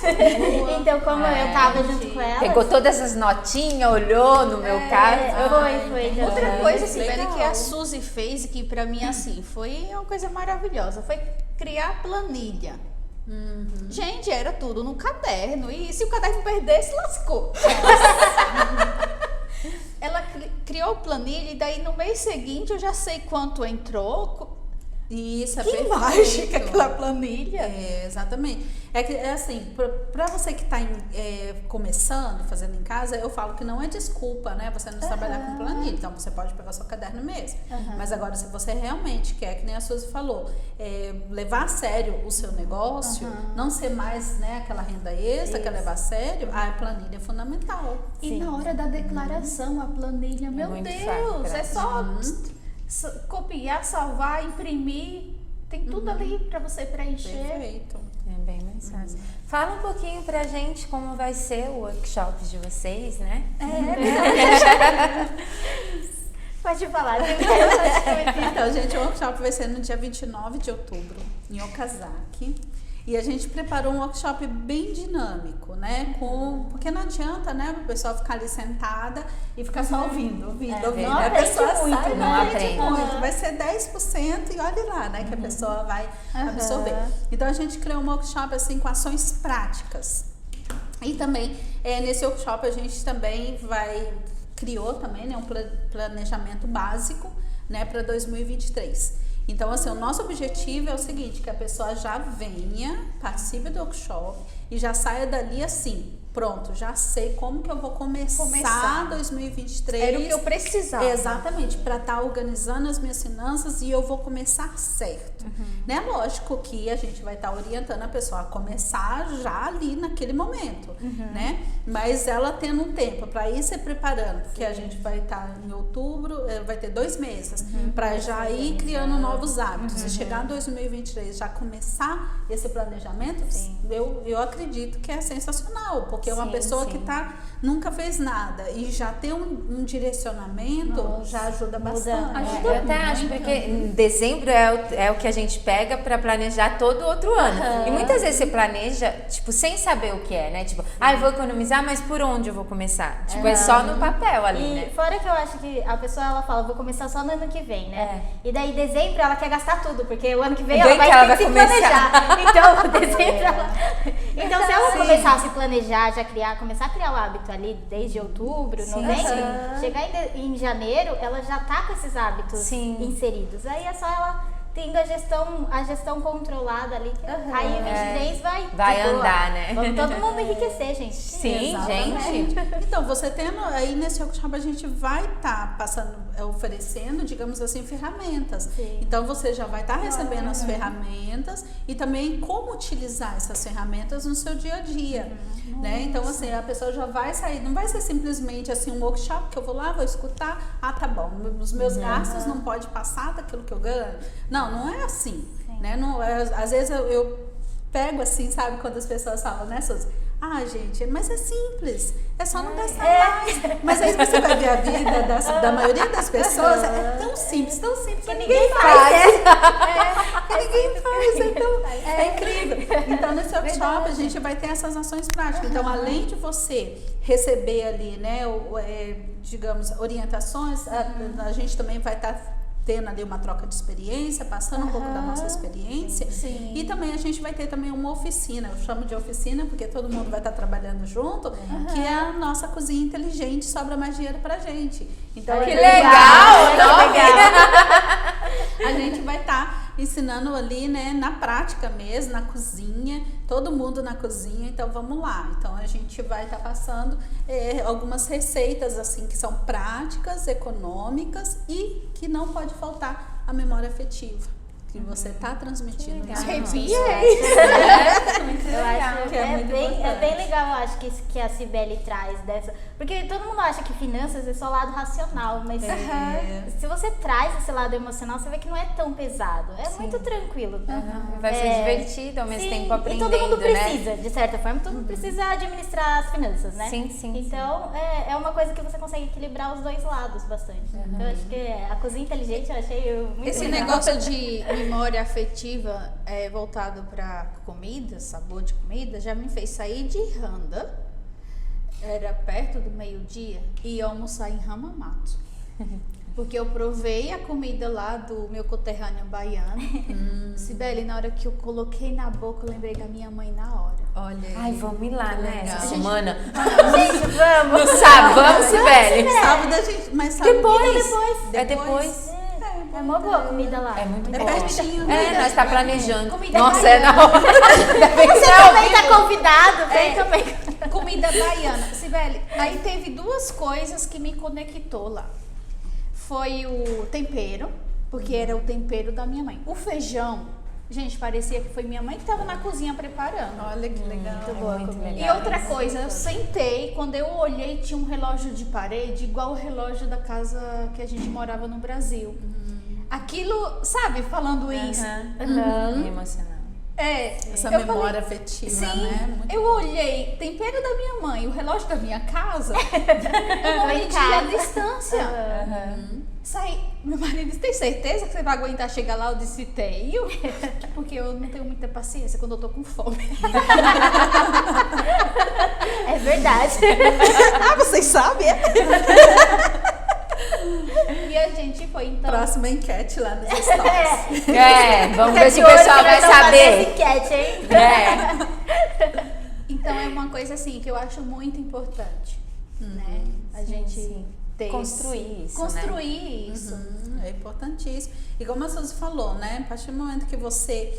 Então, como eu tava junto com ela. Pegou todas as notinhas, olhou no meu caso. Foi. Então, Outra coisa, Sibeli, legal. que a Suzy fez, que pra mim, assim, foi uma coisa maravilhosa, foi criar planilha. Gente, era tudo no caderno, e se o caderno perdesse, lascou. Ela criou planilha, e daí no mês seguinte eu já sei quanto entrou, E isso é Que perfeito. mágica aquela planilha. É, exatamente. É assim, para você que está começando, fazendo em casa, eu falo que não é desculpa, né? Você não trabalhar com planilha. Então, você pode pegar seu caderno mesmo. Mas agora, se você realmente quer, que nem a Suzy falou, levar a sério o seu negócio, não ser mais, né, aquela renda extra, quer levar a sério, a planilha é fundamental. E na hora da declaração, a planilha, meu muito Deus, fácil, é só copiar, salvar, imprimir, tem tudo ali para você preencher. Perfeito. É bem mais fácil. Fala um pouquinho pra gente como vai ser o workshop de vocês, né? Pode falar. Então, gente, o workshop vai ser no dia 29 de outubro, em Okazaki. E a gente preparou um workshop bem dinâmico, né? Porque não adianta, né, a pessoa ficar ali sentada e ficar só ouvindo. Não A pessoa aprende muito, sai, não aprende. muito. Vai ser 10% e olhe lá, né, que a pessoa vai absorver. Então, a gente criou um workshop assim com ações práticas. E também, nesse workshop, a gente também criou também, né, um planejamento básico, né, para 2023. Então, assim, o nosso objetivo é o seguinte, que a pessoa já venha, participe do workshop e já saia dali assim, pronto, já sei como que eu vou começar 2023. Era o que eu precisava. Exatamente, para estar organizando as minhas finanças e eu vou começar certo. Né? Lógico que a gente vai estar orientando a pessoa a começar já ali naquele momento, né? Mas ela tendo um tempo para ir se preparando, porque a gente vai estar em outubro, vai ter 2 meses, para já ir criando novos hábitos. E chegar em 2023, já começar esse planejamento, eu acredito que é sensacional, porque uma pessoa que nunca fez nada e já ter um direcionamento já ajuda bastante. Eu até acho, porque em dezembro é o que a gente pega pra planejar todo outro ano. E muitas vezes você planeja, tipo, sem saber o que é, né? Tipo, eu vou economizar, mas por onde eu vou começar? Tipo, é só no papel ali, E né? fora que eu acho que a pessoa, ela fala, vou começar só no ano que vem, né? E daí, em dezembro, ela quer gastar tudo, porque o ano que vem ela vai ter que se planejar. Então, dezembro, então, se ela começar a se planejar, começar a criar o hábito ali desde outubro, novembro, chegar em janeiro, ela já tá com esses hábitos inseridos. Aí é só ela tendo a gestão controlada ali. Aí o 23 vai andar, né? Vamos todo mundo enriquecer, gente. Sim, Exatamente. gente. Então, você tendo aí nesse workshop, a gente vai estar oferecendo, digamos assim, ferramentas. Então, você já vai estar recebendo as ferramentas e também como utilizar essas ferramentas no seu dia a dia. Né? Então, assim, a pessoa já vai sair, não vai ser simplesmente assim um workshop que eu vou lá, vou escutar, tá bom, os meus gastos não pode passar daquilo que eu ganho. Não é assim, né? Não, às vezes eu pego assim, sabe, quando as pessoas falam, né, Suzy? Gente, mas é simples, é só não gastar mais. Mas aí você vai ver a vida da maioria das pessoas, é tão simples que ninguém faz. Que ninguém faz, então é incrível. Então, nesse workshop, a gente vai ter essas ações práticas. Então, além de você receber ali, né, digamos, orientações, a gente também vai estar tendo ali uma troca de experiência, passando um pouco da nossa experiência. E também a gente vai ter também uma oficina, eu chamo de oficina porque todo mundo vai estar trabalhando junto, que é a nossa cozinha inteligente, sobra mais dinheiro pra gente. Então, Que legal! A gente vai estar ensinando ali, né, na prática mesmo, na cozinha, todo mundo na cozinha, então vamos lá. Então a gente vai estar passando algumas receitas assim que são práticas, econômicas e que não pode faltar a memória afetiva que você está transmitindo. Arrepia. Eu acho que é bem legal, eu acho, que a Cibele traz dessa. Porque todo mundo acha que finanças é só lado racional, mas se você traz esse lado emocional, você vê que não é tão pesado. É muito tranquilo. Vai ser divertido, ao mesmo tempo aprendendo, e todo mundo né? precisa, de certa forma, todo mundo precisa administrar as finanças, né? Sim. Então, é uma coisa que você consegue equilibrar os dois lados bastante. Então, eu acho que a cozinha inteligente eu achei muito Esse legal. negócio de memória afetiva voltado para comida, sabor de comida, já me fez sair de Randa, era perto do meio-dia, e ia almoçar em Ramamato. Porque eu provei a comida lá do meu conterrâneo baiano. Sibeli, na hora que eu coloquei na boca, eu lembrei da minha mãe na hora. Olha aí. Ai, vamos ir lá, né? legal. Essa semana. Gente, vamos! No sábado, vamos, Sibeli. Sábado a gente, mas sábado Depois. É depois. É uma boa comida lá. É muito É bom. pertinho, É, né? nós tá planejando. Comida Nossa, é baiana. na hora. Ainda bem que Você não é ao também tá vivo. convidado, vem É. também. Comida baiana. Sibeli, aí teve duas coisas que me conectou lá. Foi o tempero, porque era o tempero da minha mãe. O feijão, gente, parecia que foi minha mãe que estava na cozinha preparando. Olha que legal. Muito boa muito comida. E legal. outra coisa, eu sentei, quando eu olhei, tinha um relógio de parede, igual o relógio da casa que a gente morava no Brasil. Aquilo, sabe, falando isso. Me emocionando. Essa eu memória falei, afetiva, sim, né? Muito eu olhei tempero da minha mãe, o relógio da minha casa, eu não Em medi casa. a distância. Saí, meu marido disse, tem certeza que você vai aguentar chegar lá? Eu disse, tenho, porque eu não tenho muita paciência quando eu tô com fome. É verdade. Ah, vocês sabem, é? E a gente foi, então... Próxima enquete lá nos stories. Vamos ver se o De olho pessoal que vai nós vamos fazer saber. esse enquete, hein? Então é uma coisa assim que eu acho muito importante, né? A gente sim. ter Construir isso, né? construir isso. É importantíssimo. E como a Suzy falou, né? A partir do momento que você...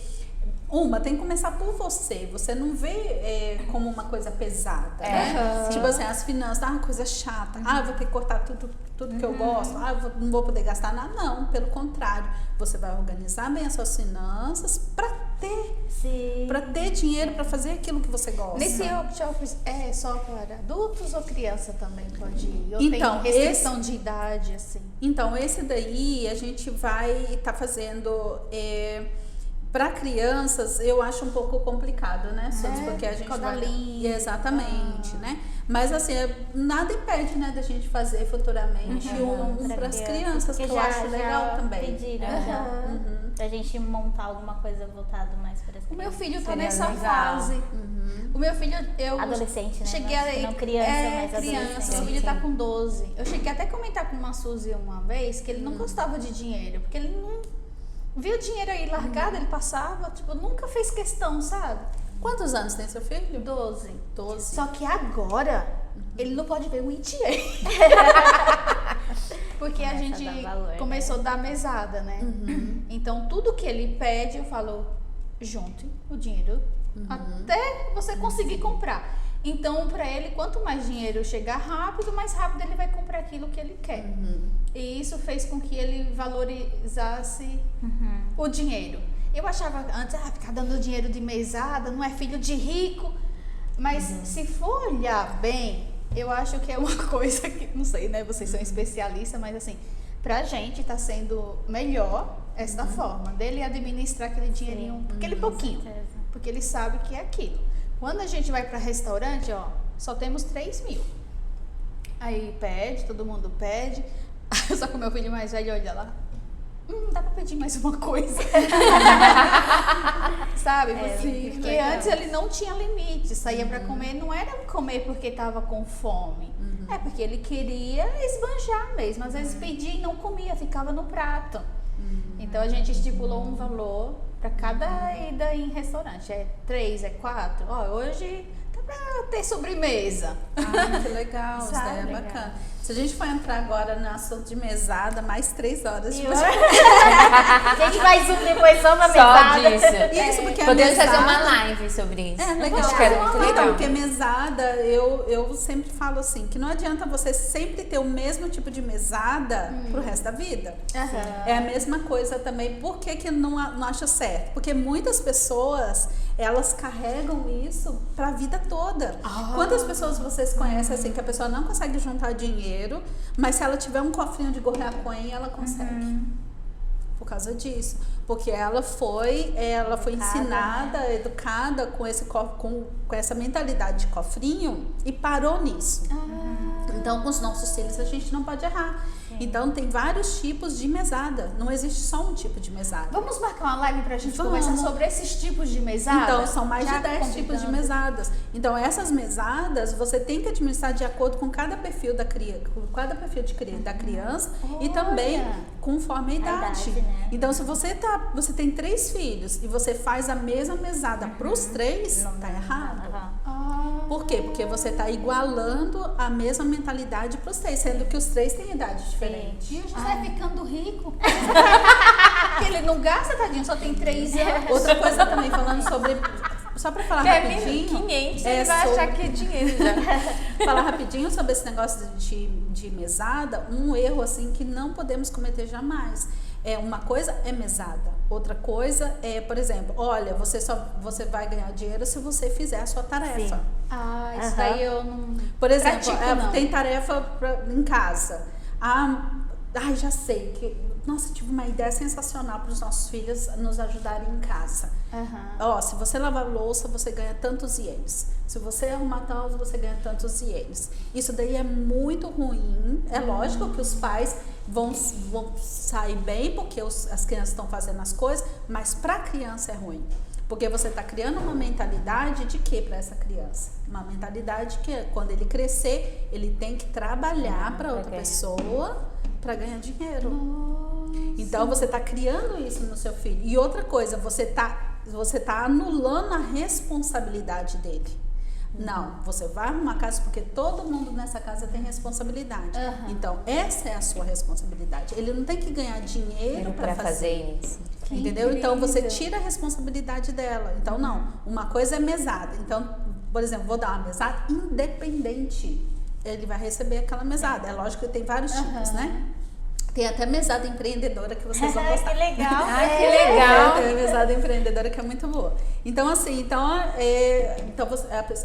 tem que começar por você. Você não vê como uma coisa pesada, né? Tipo assim, as finanças, coisa chata. Eu vou ter que cortar tudo que eu gosto. Não vou poder gastar nada. Não, pelo contrário. Você vai organizar bem as suas finanças para ter dinheiro para fazer aquilo que você gosta. Nesse workshop é só para adultos ou criança também pode ir? Eu Então, tenho restrição de idade, assim. Então, esse daí a gente vai estar fazendo... Para crianças, eu acho um pouco complicado, né, Suzy? Porque a gente por causa da vai... língua. Exatamente, né? Mas assim, nada impede, né, da gente fazer futuramente para as crianças, que eu acho legal também. Pediram já pra gente montar alguma coisa voltado mais para as crianças. O meu filho tá Seria nessa legal. fase. O meu filho, eu... Adolescente, né? Cheguei Acho que aí, não criança, mas criança. adolescente. Meu filho tá com 12. Eu cheguei até a comentar com uma Suzy uma vez que ele não gostava de dinheiro, porque ele não viu o dinheiro aí largado, ele passava, tipo, nunca fez questão, sabe? Quantos anos tem seu filho? 12. 12. Só que agora ele não pode ver um dinheiro. Porque a Começa gente a dar valor, começou a dar mesada, né? Então tudo que ele pede, eu falo, junte o dinheiro até você conseguir comprar. Então, para ele, quanto mais dinheiro chegar rápido, mais rápido ele vai comprar aquilo que ele quer. E isso fez com que ele valorizasse o dinheiro. Eu achava antes, ficar dando dinheiro de mesada, não é filho de rico. Mas se for olhar bem, eu acho que é uma coisa que, não sei, né? Vocês são especialistas, mas assim, pra gente tá sendo melhor essa forma, dele administrar aquele dinheirinho, aquele pouquinho. certeza. Porque ele sabe que é aquilo. Quando a gente vai para restaurante, só temos 3 mil. Aí pede, todo mundo pede. Só que o meu filho mais velho olha lá. Dá pra pedir mais uma coisa. Sabe? Porque legal. antes ele não tinha limite. Saía pra comer, não era comer porque tava com fome. É porque ele queria esbanjar mesmo. Às vezes pedia e não comia, ficava no prato. Então a gente estipulou um valor para cada ida em restaurante. É 3, é 4. Hoje tá pra ter sobremesa. Que legal, isso daí é Sabe? bacana. Se a gente for entrar agora no assunto de mesada, mais 3 horas de A gente faz um depois só uma Só mesada. disso. Isso, porque a Podemos mesada... fazer uma live sobre isso. Legal. Acho que era muito Então, legal. porque mesada, eu sempre falo assim, que não adianta você sempre ter o mesmo tipo de mesada pro resto da vida. É a mesma coisa também. Por que não acha certo? Porque muitas pessoas, elas carregam isso pra vida toda. Quantas pessoas vocês conhecem assim, que a pessoa não consegue juntar dinheiro, mas se ela tiver um cofrinho de gorracoen, ela consegue. Por causa disso. Porque ela foi ensinada, educada com essa mentalidade de cofrinho e parou nisso. Então, com os nossos filhos, a gente não pode errar. Então, tem vários tipos de mesada. Não existe só um tipo de mesada. Vamos marcar uma live pra gente Vamos. conversar sobre esses tipos de mesada? Então, são mais Já de 10 tipos de convidando. mesadas. Então, essas mesadas, você tem que administrar de acordo com cada perfil da criança, da criança e também conforme a idade. né? Então, se você tem 3 filhos e você faz a mesma mesada para os 3, tá errado. Aham. Ah, Por quê? Porque você está igualando a mesma mentalidade para os três, sendo que os três têm idade diferente. E o José ficando rico. Porque ele não gasta, tadinho, só tem 3 anos. Outra coisa também, falando sobre... Só para falar rapidinho... 500, ele vai achar que é dinheiro já. Falar rapidinho sobre esse negócio de mesada, um erro assim que não podemos cometer jamais. Uma coisa é mesada, outra coisa é, por exemplo, olha, você vai ganhar dinheiro se você fizer a sua tarefa. Sim. Isso daí eu não... Por exemplo, pratico, não. tem tarefa em casa. Já sei que... Nossa, tive uma ideia sensacional para os nossos filhos nos ajudarem em casa. Se você lavar louça, você ganha tantos ienes. Se você arrumar tal, você ganha tantos ienes. Isso daí é muito ruim. É lógico que os pais vão sair bem, porque as crianças estão fazendo as coisas, mas para a criança é ruim. Porque você está criando uma mentalidade de quê para essa criança? Uma mentalidade que quando ele crescer, ele tem que trabalhar para outra pessoa para ganhar dinheiro. Nossa. Então você está criando isso no seu filho. E outra coisa, você tá anulando a responsabilidade dele. Não, você vai arrumar a casa porque todo mundo nessa casa tem responsabilidade. Então essa é a sua responsabilidade. Ele não tem que ganhar dinheiro para fazer isso. Entendeu? Então você tira a responsabilidade dela. Então não, uma coisa é mesada. Então, por exemplo, vou dar uma mesada independente. Ele vai receber aquela mesada. É lógico que tem vários tipos, né? Tem até mesada empreendedora que vocês vão gostar. Que legal! Que legal! Tem a mesada empreendedora que é muito boa. Então, assim,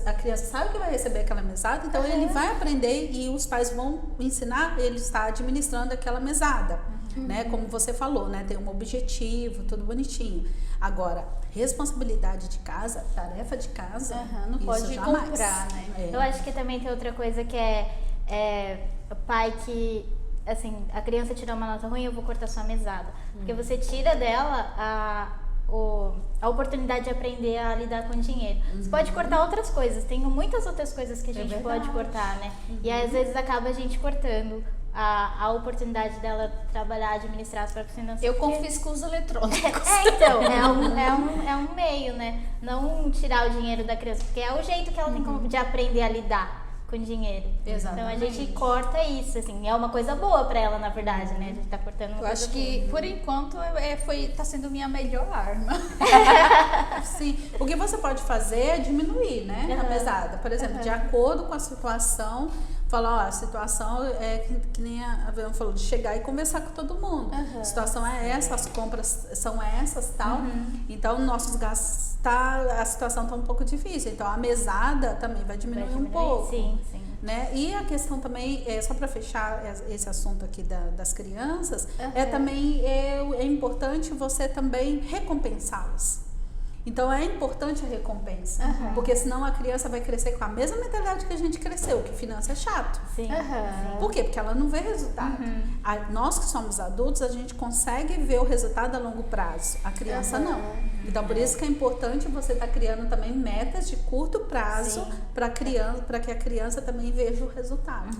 a criança sabe que vai receber aquela mesada, então ele vai aprender e os pais vão ensinar ele a estar administrando aquela mesada. Né? Como você falou, né? Tem um objetivo, tudo bonitinho. Agora, responsabilidade de casa, tarefa de casa, não pode jamais. comprar, né? Eu acho que também tem outra coisa que é o pai que, assim, a criança tirou uma nota ruim, eu vou cortar sua mesada. Porque você tira dela a oportunidade de aprender a lidar com dinheiro. Você pode cortar outras coisas, tem muitas outras coisas que a gente pode cortar, né? E às vezes acaba a gente cortando a oportunidade dela trabalhar, administrar as próprias finanças. Eu confisco os eletrônicos. Então, é um meio, né? Não tirar o dinheiro da criança, porque é o jeito que ela tem de aprender a lidar com dinheiro. Exatamente. Então a gente corta isso, assim, é uma coisa boa pra ela, na verdade, né? A gente tá cortando uma Eu coisa acho que, boa. por enquanto, tá sendo minha melhor arma. Sim, o que você pode fazer é diminuir, né, a mesada. Por exemplo, de acordo com a situação, falar, a situação é que nem a Viviane falou, de chegar e conversar com todo mundo. A situação é essa, as compras são essas, tal. Então, nossos gastos, a situação tá um pouco difícil. Então, a mesada também vai diminuir um pouco. Sim. Né? E a questão também, só para fechar esse assunto aqui das crianças, também é importante você também recompensá-las. Então é importante a recompensa, porque senão a criança vai crescer com a mesma mentalidade que a gente cresceu, que finança é chato. Sim. Por quê? Porque ela não vê resultado. Nós que somos adultos, a gente consegue ver o resultado a longo prazo, a criança não. Então por isso que é importante você estar criando também metas de curto prazo para que a criança também veja o resultado.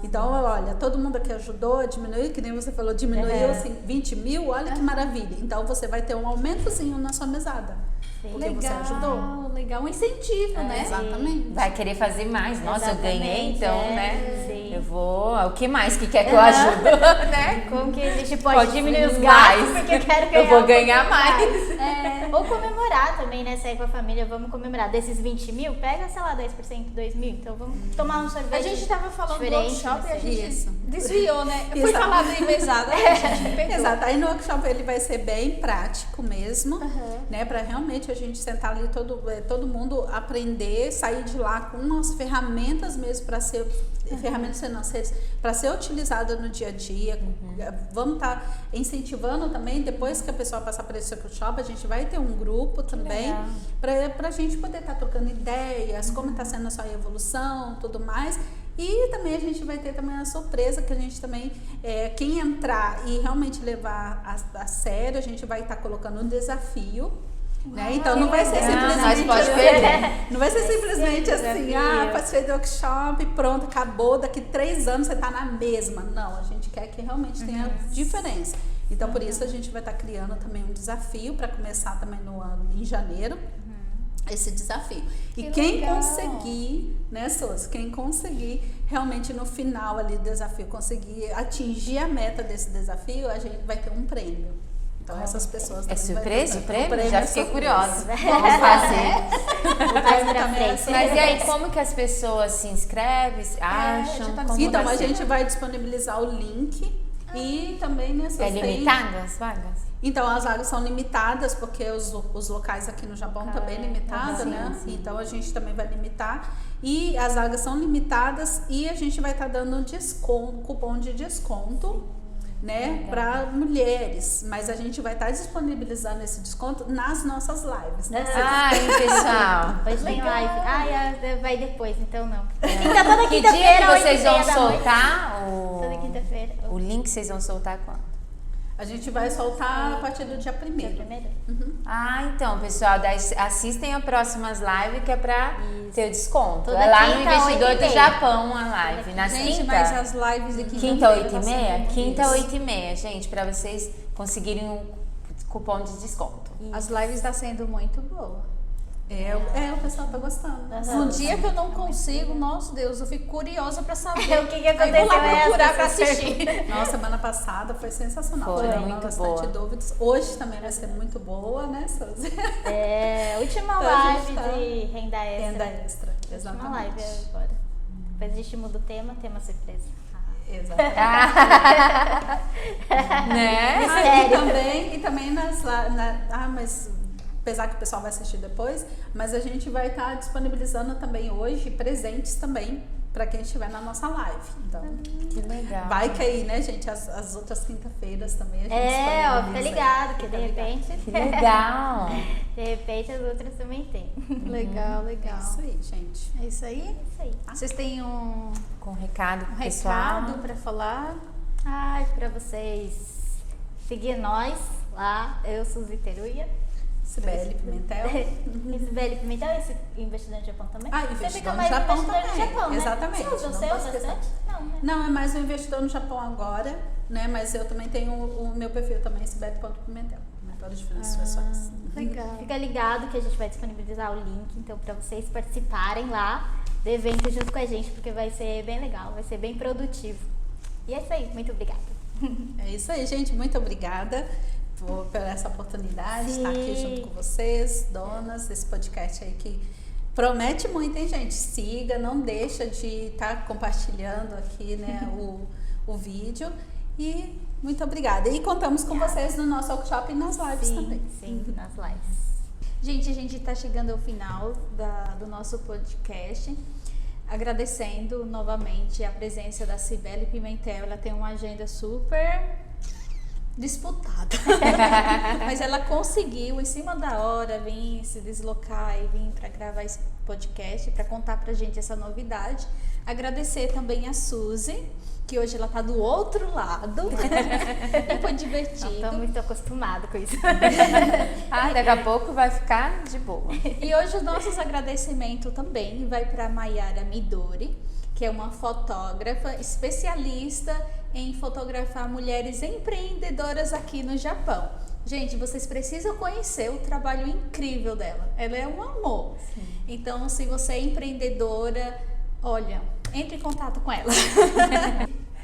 Então, olha, todo mundo aqui ajudou a diminuir, que nem você falou, diminuiu assim, 20 mil, olha que maravilha. Então você vai ter um aumentozinho na sua mesada. Porque você ajudou. Legal, um incentivo, né? Exatamente. Vai querer fazer mais. Nossa, eu ganhei, então, né? Sim. Eu vou... O que mais que quer que eu ajude? Né? Como que a gente pode diminuir os mais. gastos, porque eu quero ganhar Eu vou um ganhar pouco mais. Ou comemorar também, né? Sair com a família, vamos comemorar. Desses 20 mil, pega, sei lá, 10%, 2 mil. Então vamos tomar um sorvete. A gente tava falando do diferente, workshop e a gente Isso. desviou, né? Eu fui Exato. falar da mesada, a gente perdeu. Exato. Aí no workshop ele vai ser bem prático mesmo, né? Para realmente a gente sentar ali todo mundo aprender, sair de lá com umas ferramentas mesmo para ser ferramentas financeiras para ser utilizada no dia a dia. Vamos estar incentivando também, depois que a pessoa passar por esse workshop, a gente vai ter um grupo também para a gente poder estar trocando ideias, como está sendo a sua evolução, tudo mais. E também a gente vai ter também a surpresa que a gente também, quem entrar e realmente levar a sério, a gente vai estar colocando um desafio. Né? Então não vai ser simplesmente não vai ser simplesmente assim, participei do workshop, pronto, acabou, daqui 3 anos você está na mesma. Não, a gente quer que realmente tenha diferença. Então por isso a gente vai estar criando também um desafio para começar também no ano, em janeiro. esse desafio. E Que quem legal. conseguir, né, Suzy? Quem conseguir realmente no final ali do desafio, conseguir atingir a meta desse desafio, a gente vai ter um prêmio. Então essas pessoas É também vai surpresa o ter prêmio? é Já fiquei surpresa. curiosa. Vamos fazer. O Mais prêmio pra também é frente. Mas e aí, como que as pessoas se inscrevem, acham? já tá Como Então, vai a ser? gente vai disponibilizar o link e também nessas É limitado as vagas? Então, as vagas são limitadas, porque os locais aqui no Japão também é limitado, né? Então, a gente também vai limitar. E as vagas são limitadas e a gente vai estar dando um desconto, cupom de desconto, né? Para mulheres. Mas a gente vai estar disponibilizando esse desconto nas nossas lives, né? Ai, pessoal. Hoje tem Legal. live. Vai depois, então não. Então toda Que dia quinta-feira, que vocês 8h30 vão da noite. soltar Toda quinta-feira. o link? Vocês vão soltar quando? A gente vai soltar a partir do dia 1º. Dia primeiro? Ah, então, pessoal, assistem as próximas lives que é pra ter o desconto. Toda É lá no quinta, Investidor 8h30. do Japão a live. Na Gente, quinta? mas as lives de Quinta, quinta-feira tá 8h30? sendo Quinta, isso. 8h30, gente, pra vocês conseguirem um cupom de desconto. As lives está sendo muito boa. O pessoal tá gostando. Um dia que eu não consigo, nossa Deus, eu fico curiosa pra saber. O que Aí vou lá aconteceu? procurar pra Essas assistir. Nossa, semana passada foi sensacional. Foi, Tiramos muito bastante boa. dúvidas. Hoje também vai ser muito boa, né, Suzy? Última Então, a live gente tá- de renda extra. Renda extra, Última exatamente. live agora. Depois a gente muda o tema surpresa. Exatamente. Né? E também mas apesar que o pessoal vai assistir depois, mas a gente vai estar disponibilizando também hoje presentes também para quem estiver na nossa live. Então, Que legal. vai que aí, né, gente, as outras quinta-feiras também a gente Fica disponibiliza. ligado, que Fica de ligado. repente. Que legal. De repente as outras também tem. Legal, É legal. isso aí, gente. É isso aí? Isso aí. Vocês têm um Com recado pro pessoal. recado pra falar? Ai, pra vocês seguir nós lá, eu, Suzy Teruya. Sibeli Pimentel. Sibeli Pimentel, esse investidor no Japão também? Ah, Você investidor fica no mais Japão investidor também. no Japão, né? Exatamente, Você usa o não seu posso esquecer. bastante? Não, né? Não, é mais um investidor no Japão agora, né? Mas eu também tenho o meu perfil também, Sibeli.pimentel, mentora de finanças pessoais. Legal. Fica ligado que a gente vai disponibilizar o link, então, pra vocês participarem lá do evento junto com a gente, porque vai ser bem legal, vai ser bem produtivo. E é isso aí, muito obrigada. É isso aí, gente. Muito obrigada por essa oportunidade de estar aqui Sim. junto com vocês, donas, esse podcast aí que promete muito, hein, gente? Siga, não deixa de estar compartilhando aqui, né, o vídeo. E muito obrigada. E contamos com vocês no nosso workshop e nas lives também. Sim, nas lives. Gente, a gente está chegando ao final do nosso podcast. Agradecendo novamente a presença da Sibeli Pimentel. Ela tem uma agenda super disputada. Mas ela conseguiu, em cima da hora, vir se deslocar e vir para gravar esse podcast, para contar pra gente essa novidade. Agradecer também a Suzy, que hoje ela tá do outro lado. E foi Não divertido. tô muito acostumada com isso. Daqui a pouco vai ficar de boa. E hoje o nosso agradecimento também vai para Mayara Midori, que é uma fotógrafa especialista em fotografar mulheres empreendedoras aqui no Japão. Gente, vocês precisam conhecer o trabalho incrível dela. Ela é um amor. Sim. Então, se você é empreendedora, olha, entre em contato com ela.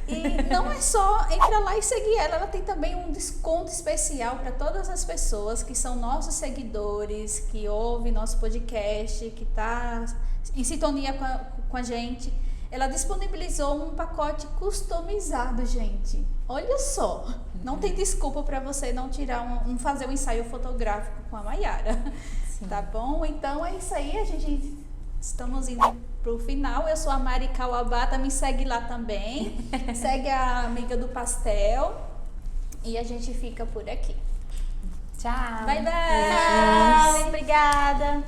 E não é só entrar lá e seguir ela, ela tem também um desconto especial para todas as pessoas que são nossos seguidores, que ouvem nosso podcast, que tá em sintonia com a gente. Ela disponibilizou um pacote customizado, gente. Olha só, não tem desculpa para você não tirar fazer um ensaio fotográfico com a Mayara. Tá bom? Então é isso aí, estamos indo pro final. Eu sou a Mari Kawabata, me segue lá também. Segue a Amiga do Pastel. E a gente fica por aqui. Tchau. Bye, bye! Tchau, obrigada.